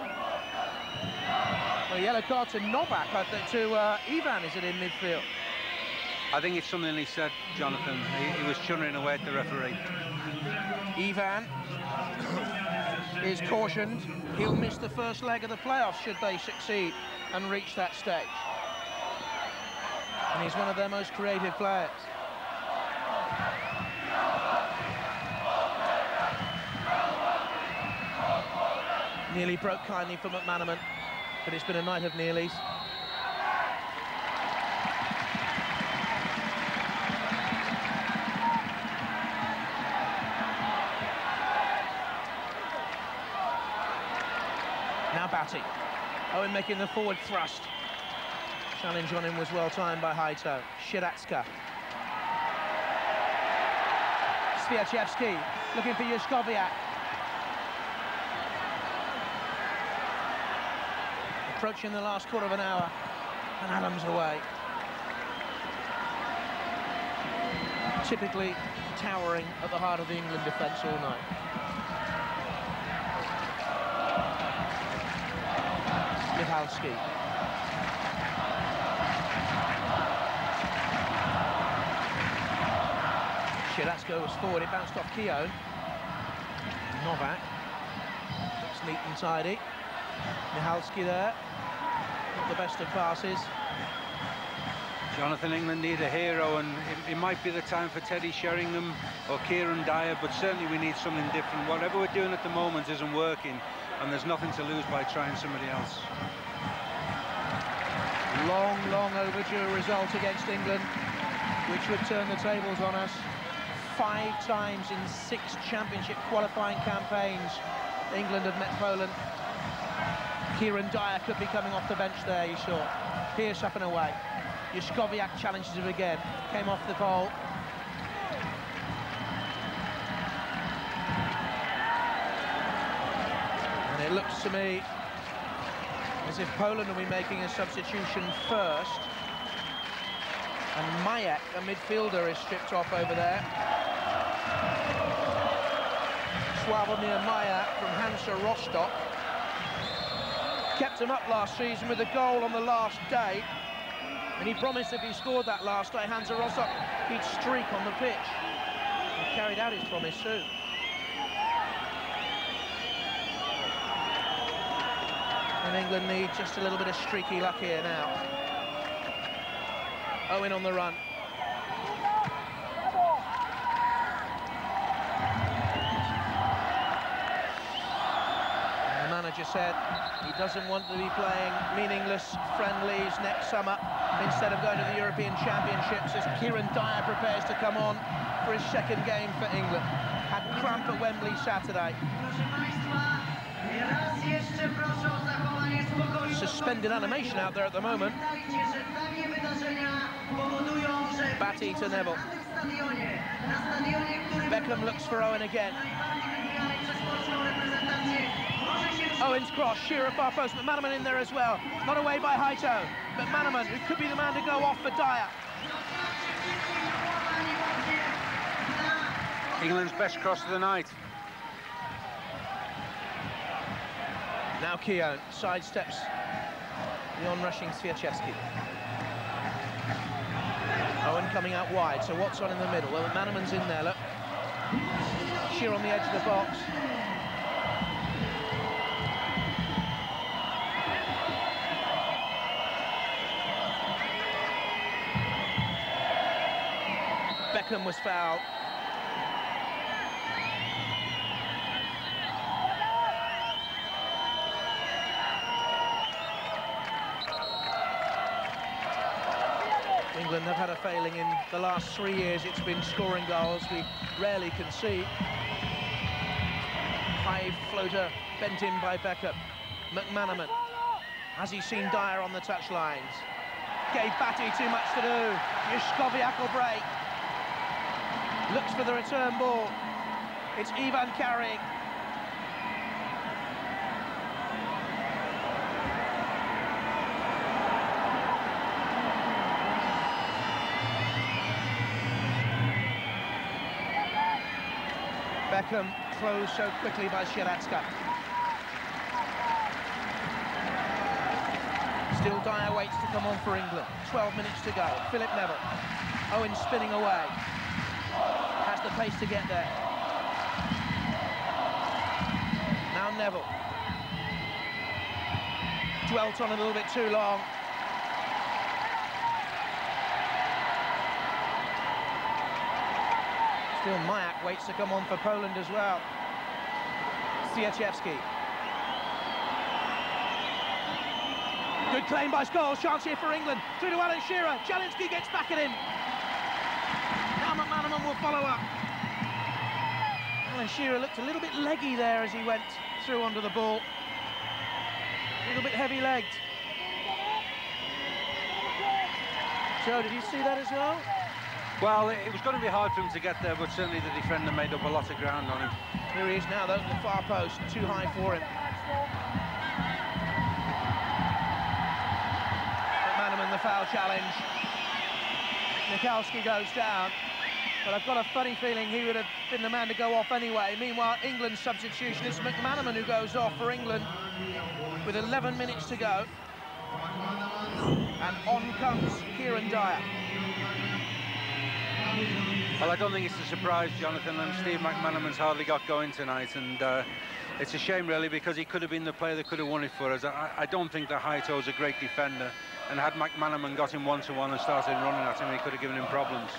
Well, yellow card to Novak, but to Ivan, is it in midfield? I think it's something he said, Jonathan. He was chunnering away at the referee. Ivan is cautioned. He'll miss the first leg of the playoffs should they succeed and reach that stage. And he's one of their most creative players. Nearly broke kindly for McManaman, but it's been a night of nearlies. Now Batty. Owen making the forward thrust. Challenge on him was well timed by Haito. Shiratska. Swiaczewski looking for Juskowiak. Approaching the last quarter of an hour, and Adams away. Typically towering at the heart of the England defence all night. Michalski. Shiratska was forward, it bounced off Keown. Novak. Looks neat and tidy. Michalski there. Not the best of passes. Jonathan, England need a hero, and it might be the time for Teddy Sheringham or Kieran Dyer, but certainly we need something different. Whatever we're doing at the moment isn't working, and there's nothing to lose by trying somebody else. Long, long overdue result against England, which would turn the tables on us. 5 times in 6 championship qualifying campaigns, England have met Poland. Kieran Dyer could be coming off the bench there, you saw. Pearce up and away. Juskowiak challenges him again. Came off the pole. And it looks to me as if Poland will be making a substitution first. And Majek, a midfielder, is stripped off over there. Sławomir Majek from Hansa Rostock. Kept him up last season with a goal on the last day, and he promised if he scored that last day, Hansa Rostock, he'd streak on the pitch. He carried out his promise too. And England need just a little bit of streaky luck here now. Owen on the run. And the manager said he doesn't want to be playing meaningless friendlies next summer instead of going to the European Championships, as Kieran Dyer prepares to come on for his second game for England. Had cramp at Wembley Saturday. Suspended animation out there at the moment. Batty to Neville. Beckham looks for Owen again. Owen's cross, Shearer far post, McManaman in there as well. Not away by Haito. McManaman, who could be the man to go off for Dyer. England's best cross of the night. Now Keown sidesteps the on-rushing Swiaczewski. Owen coming out wide, so what's on in the middle? Well, McManaman's in there, look. Shearer on the edge of the box. Beckham was fouled. England have had a failing in the last 3 years. It's been scoring goals. We rarely concede. High floater bent in by Beckham. McManaman. Has he seen Dyer on the touchlines? Gave Batty too much to do. Juskowiak will break. Looks for the return ball. It's Ivan carrying. Beckham closed so quickly by Sieradska. Still Dyer waits to come on for England. 12 minutes to go. Philip Neville. Owen spinning away. Has the pace to get there. Now Neville. Dwelt on a little bit too long. Still Mayak waits to come on for Poland as well. Sieciewski. Good claim by Scholes, chance here for England. Through to Alan Shearer. Jelinski gets back at him. Now McManaman will follow up. Alan Shearer looked a little bit leggy there as he went through onto the ball. A little bit heavy-legged. Joe, did you see that as well? Well, it was going to be hard for him to get there, but certainly the defender made up a lot of ground on him. Here he is now, though, at the far post. Too high for him. McManaman, the foul challenge. Mikulski goes down, but I've got a funny feeling he would have been the man to go off anyway. Meanwhile, England's substitution, it's McManaman who goes off for England with 11 minutes to go. And on comes Kieran Dyer. Well, I don't think it's a surprise, Jonathan, and Steve McManaman's hardly got going tonight, and it's a shame, really, because he could have been the player that could have won it for us. I don't think that Haito's a great defender, and had McManaman got him one-to-one and started running at him, he could have given him problems.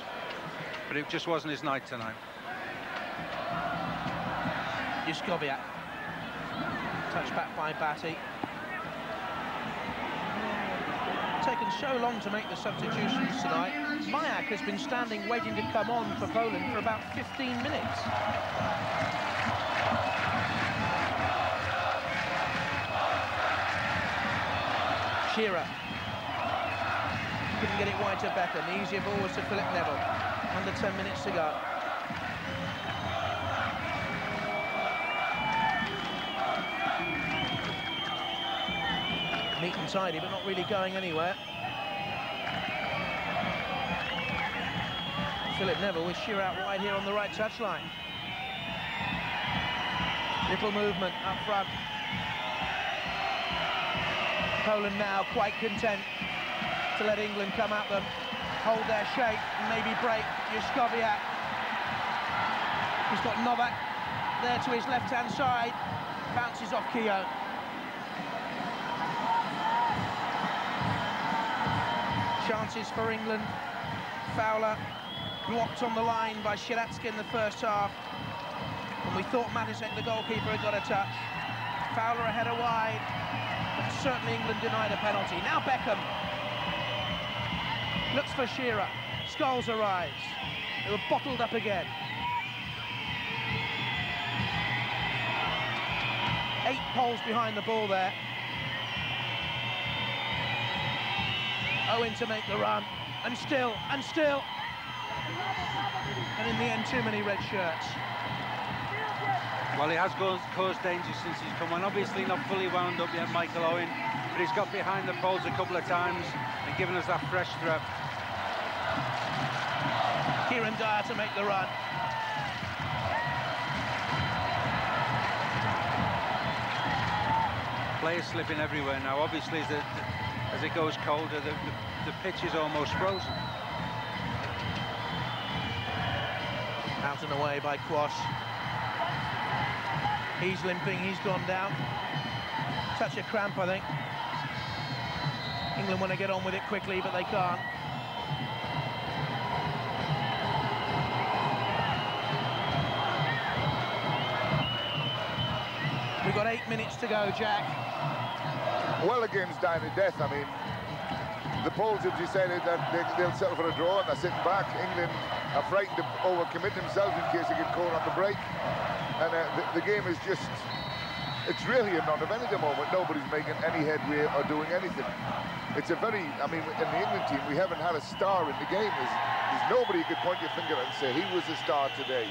But it just wasn't his night tonight. Juskowiak. Touched back by Batty. Taken so long to make the substitutions tonight. Mayak has been standing waiting to come on for Poland for about 15 minutes. Shearer couldn't get it wide to Beckham. The easier ball was to Philip Neville. Under 10 minutes to go. Neat and tidy, but not really going anywhere. Philip Neville with Shearer out wide here on the right touchline. Little movement up front. Poland now quite content to let England come at them, hold their shape, and maybe break. Juskowiak. He's got Novak there to his left-hand side. Bounces off Keogh. Chances for England. Fowler blocked on the line by Sieradska in the first half. And we thought Matisek, the goalkeeper, had got a touch. Fowler a header wide. But certainly England denied a penalty. Now Beckham. Looks for Shearer. Scholes arrives. They were bottled up again. 8 Poles behind the ball there. Owen to make the run, and still, and still. And in the end, too many red shirts. Well, he has caused danger since he's come on. Obviously not fully wound up yet, Michael Owen, but he's got behind the poles a couple of times and given us that fresh threat. Kieran Dyer to make the run. Players slipping everywhere now. Obviously, as it goes colder, the pitch is almost frozen. Out and away by Quash. He's limping, he's gone down. Touch of cramp, I think. England want to get on with it quickly, but they can't. We've got 8 minutes to go, Jack. Well, the game's dying to death. I mean, the Poles have decided that they'll settle for a draw and they're sitting back. England are frightened to overcommit themselves in case they get caught on the break. And the game is just, it's really a non-event at the moment. Nobody's making any headway or doing anything. It's a very, I mean, in the England team, we haven't had a star in the game. There's nobody you could point your finger at and say he was a star today.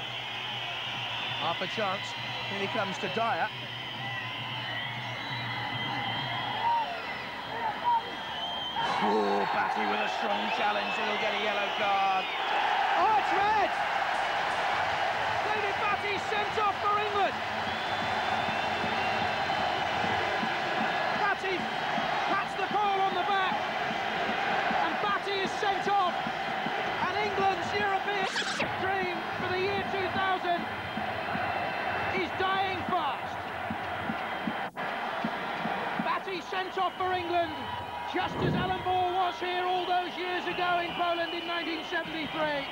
Half a chance. Here he comes to Dyer. Oh, Batty with a strong challenge, and he'll get a yellow card. Oh, it's red! David Batty sent off for England. Batty pats the ball on the back, and Batty is sent off, and England's European dream for the year 2000 is dying fast. Batty sent off for England, just as Alan Ball was here all those years ago in Poland in 1973.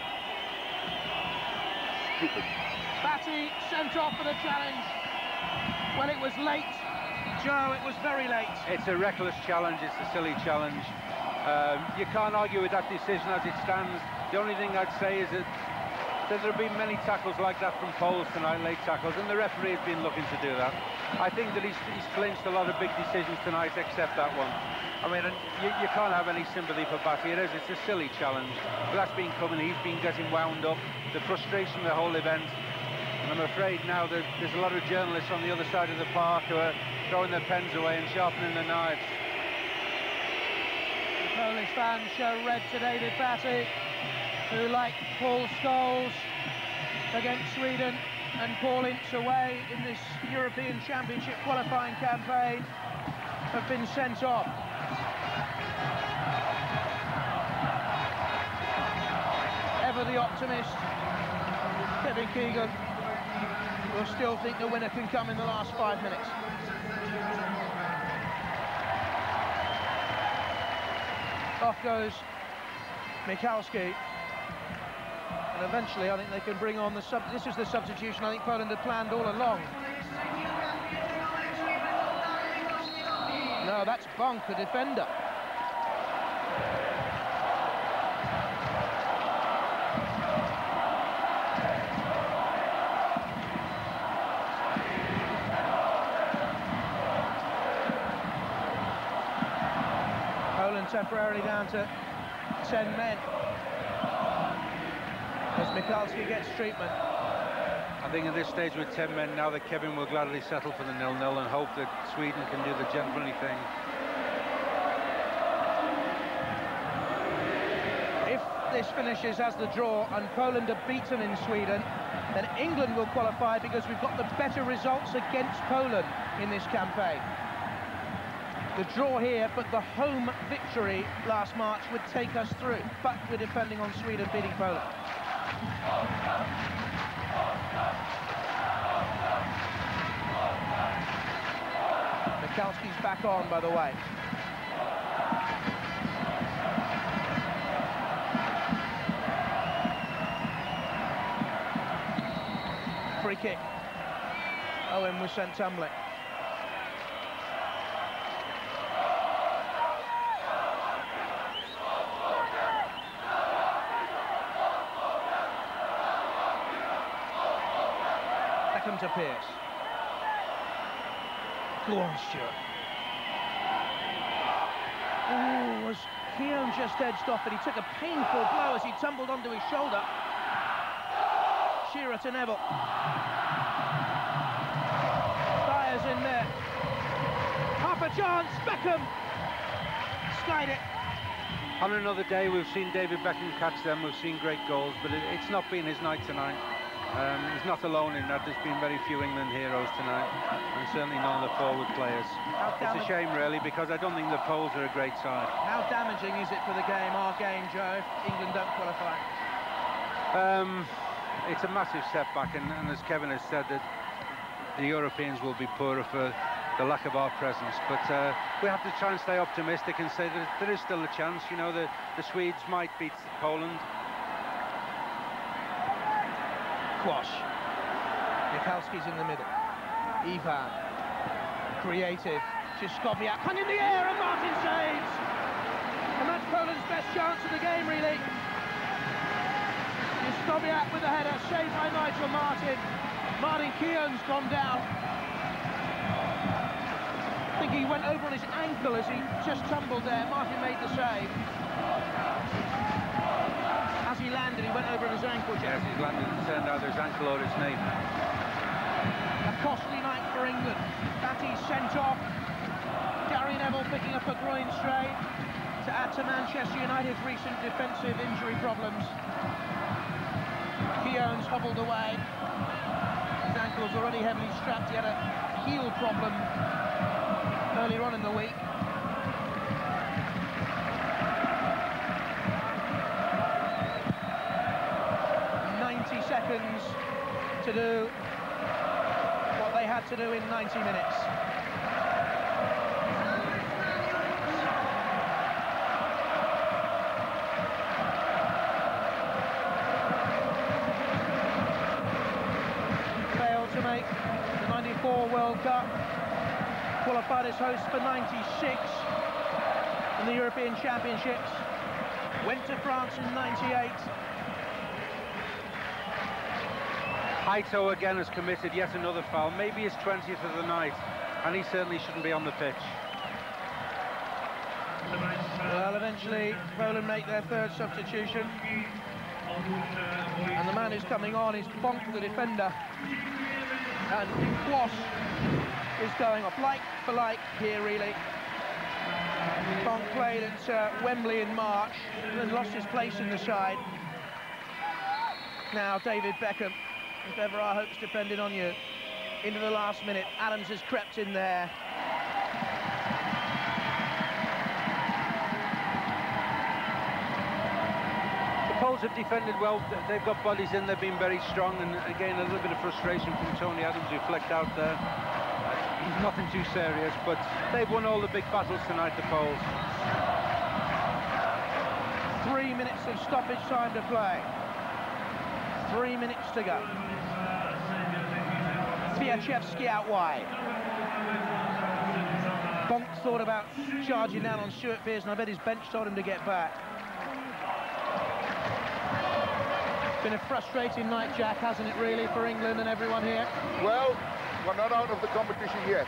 Batty sent off for the challenge. Well, it was late, Joe, it was very late. It's a reckless challenge, it's a silly challenge. You can't argue with that decision as it stands. The only thing I'd say is that there have been many tackles like that from Poles tonight, late tackles, and the referee has been looking to do that. I think that he's clinched a lot of big decisions tonight, except that one. I mean, you can't have any sympathy for Batty. It's a silly challenge. But that's been coming, he's been getting wound up. The frustration of the whole event. And I'm afraid now that there's a lot of journalists on the other side of the park who are throwing their pens away and sharpening their knives. The Polish fans show red to David Batty, who, like Paul Scholes against Sweden and Paul Ince away in this European Championship qualifying campaign, have been sent off. Ever the optimist, Kevin Keegan will still think the winner can come in the last 5 minutes. Off goes Michalski. And eventually, I think they can bring on the this is the substitution I think Poland had planned all along. No, that's Bonk, the defender. Poland temporarily down to 10 men. As Michalski gets treatment. I think at this stage with 10 men now that Kevin will gladly settle for the 0-0 and hope that Sweden can do the gentlemanly thing. If this finishes as the draw and Poland are beaten in Sweden, then England will qualify because we've got the better results against Poland in this campaign. The draw here, but the home victory last March would take us through. But we're depending on Sweden beating Poland. Michalski's back on, by the way. Free kick. Owen was sent tumbling. To Pierce. Go on, Stuart. Oh, was Keown just edged off, and he took a painful blow as he tumbled onto his shoulder. Shearer to Neville. Dyer's in there. Half a chance, Beckham skied it. On another day, we've seen David Beckham catch them, we've seen great goals, but it's not been his night tonight. He's not alone in that. There's been very few England heroes tonight, and certainly none of the forward players. It's a shame, really, because I don't think the Poles are a great side. How damaging is it for the game, our game, Joe, if England don't qualify? It's a massive setback, and as Kevin has said, that the Europeans will be poorer for the lack of our presence. But we have to try and stay optimistic and say that there is still a chance. You know, the Swedes might beat Poland. Quash. Michalski's in the middle. Ivan. Creative. Zizkowiak hung in the air and Martin saves. And that's Poland's best chance of the game, really. Zizkowiak with the header, saved by Nigel Martin. Martin Keown's gone down. I think he went over on his ankle as he just tumbled there. Martin made the save. As he landed, he went over on his ankle, Jeff. Yes, he's landed and turned either his ankle or his knee. A costly night for England. Batty's sent off. Gary Neville picking up a groin strain to add to Manchester United's recent defensive injury problems. Keown's hobbled away. His ankle's already heavily strapped. He had a heel problem earlier on in the week. Seconds to do what they had to do in 90 minutes. Failed to make the 94 World Cup, qualified as host for 96 in the European Championships, went to France in 98. Haito again has committed yet another foul, maybe his 20th of the night, and he certainly shouldn't be on the pitch. Well, eventually Poland make their third substitution, and the man who's coming on is Bonk, the defender, and Kwas is going off, like for like here really. Bonk played at Wembley in March and lost his place in the side. Now David Beckham, if ever our hopes depended on you, into the last minute. Adams has crept in there. The Poles have defended well. They've got bodies in, they've been very strong, and again a little bit of frustration from Tony Adams, who flecked out there. Nothing too serious, but they've won all the big battles tonight, the Poles. 3 minutes of stoppage time to play. 3 minutes to go. Swiaczewski out wide. Bonk thought about charging down on Stuart Pearce, and I bet his bench told him to get back. It's been a frustrating night, Jack, hasn't it, really, for England and everyone here? Well, we're not out of the competition yet.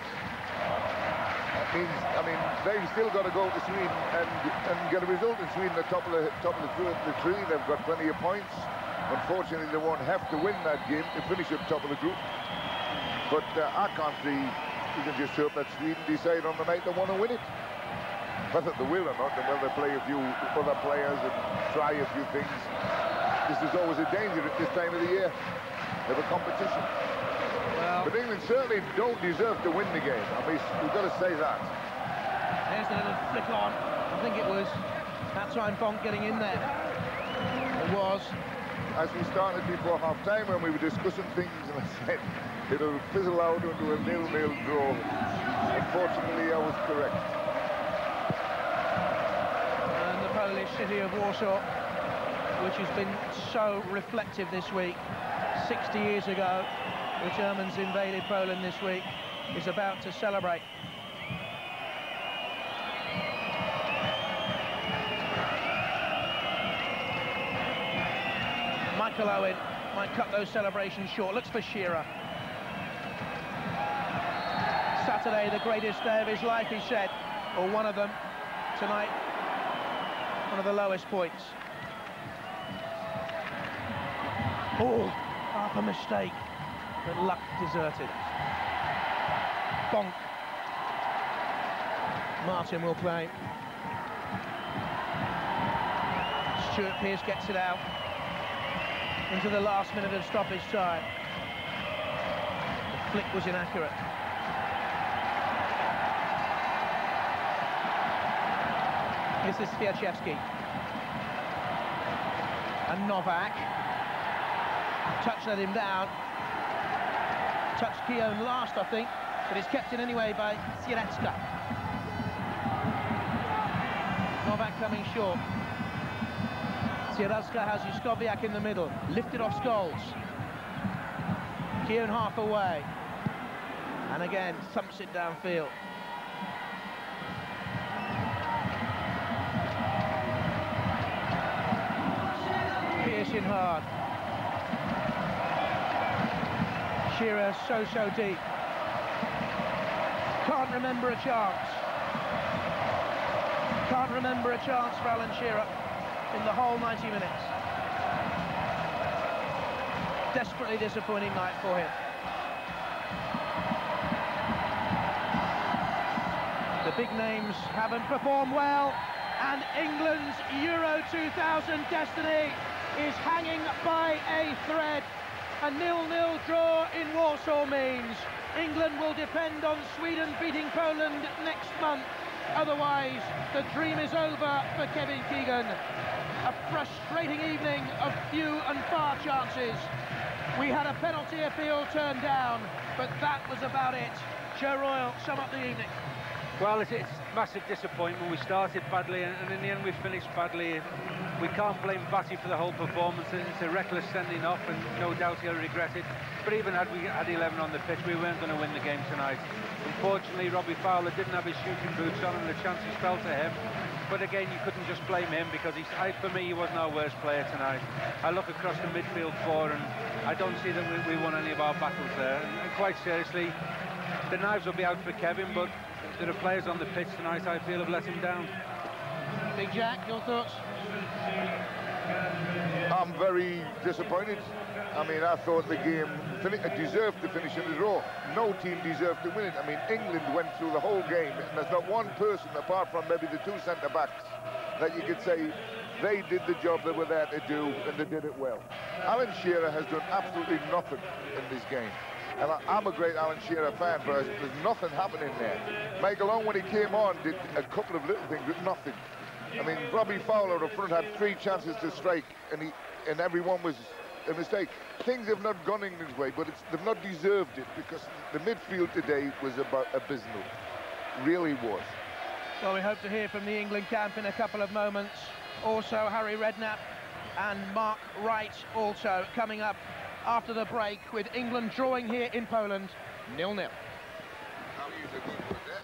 That means, I mean, they've still got to go to Sweden and get a result in Sweden at top of the tree. They've got plenty of points. Unfortunately, they won't have to win that game to finish at the top of the group. But our country, you can just hope that Sweden decide on the night they want to win it. Whether they will or not, and whether they play a few other players and try a few things. This is always a danger at this time of the year. They have a competition. Well, but England certainly don't deserve to win the game. I mean, we've got to say that. There's a little flick on. I think it was that time Bonk getting in there. It was. As we started before half-time, when we were discussing things, and I said it'll fizzle out into a 0-0 draw. Unfortunately, I was correct. And the Polish city of Warsaw, which has been so reflective this week, 60 years ago, the Germans invaded Poland this week, is about to celebrate. Michael Owen might cut those celebrations short. Looks for Shearer. Saturday, the greatest day of his life, he said, or one of them. Tonight, one of the lowest points. Oh, half a mistake, but luck deserted. Bonk. Martin will play. Stuart Pearce gets it out into the last minute of stoppage time. The flick was inaccurate. This is Swiaczewski. And Novak. Touch let him down. Touched Keown last, I think, but it's kept in anyway by Sierecka. Novak coming short. Sierecka has Juskowiak in the middle, lifted off Scholes. Keown half away, and again thumps it downfield. Pearce in hard. Shearer so deep. Can't remember a chance. Can't remember a chance for Alan Shearer in the whole 90 minutes. Desperately disappointing night for him. The big names haven't performed well, and England's Euro 2000 destiny is hanging by a thread. A 0-0 draw in Warsaw means England will depend on Sweden beating Poland next month. Otherwise, the dream is over for Kevin Keegan. A frustrating evening of few and far chances. We had a penalty appeal turned down, but that was about it. Joe Royle, sum up the evening. Well, it's massive disappointment. We started badly, and in the end we finished badly. We can't blame Batty for the whole performance. It's a reckless sending off, and no doubt he'll regret it. But even had we had 11 on the pitch, we weren't going to win the game tonight. Unfortunately, Robbie Fowler didn't have his shooting boots on, and the chances fell to him. But again, you couldn't just blame him, because for me, he wasn't our worst player tonight. I look across the midfield four, and I don't see that we won any of our battles there. And quite seriously, the knives will be out for Kevin, but there are players on the pitch tonight I feel have let him down. Big Jack, your thoughts? I'm very disappointed. I mean, I thought the game deserved to finish in a draw. No team deserved to win it. I mean, England went through the whole game, and there's not one person, apart from maybe the two centre-backs, that you could say they did the job they were there to do, and they did it well. Alan Shearer has done absolutely nothing in this game. And I'm a great Alan Shearer fan, but there's nothing happening there. Michael Owen, when he came on, did a couple of little things, but nothing. I mean, Robbie Fowler up front had 3 chances to strike, and every one was a mistake. Things have not gone England's way, but they've not deserved it, because the midfield today was about abysmal. Really was. Well, we hope to hear from the England camp in a couple of moments. Also, Harry Redknapp and Mark Wright also coming up after the break, with England drawing here in Poland 0-0.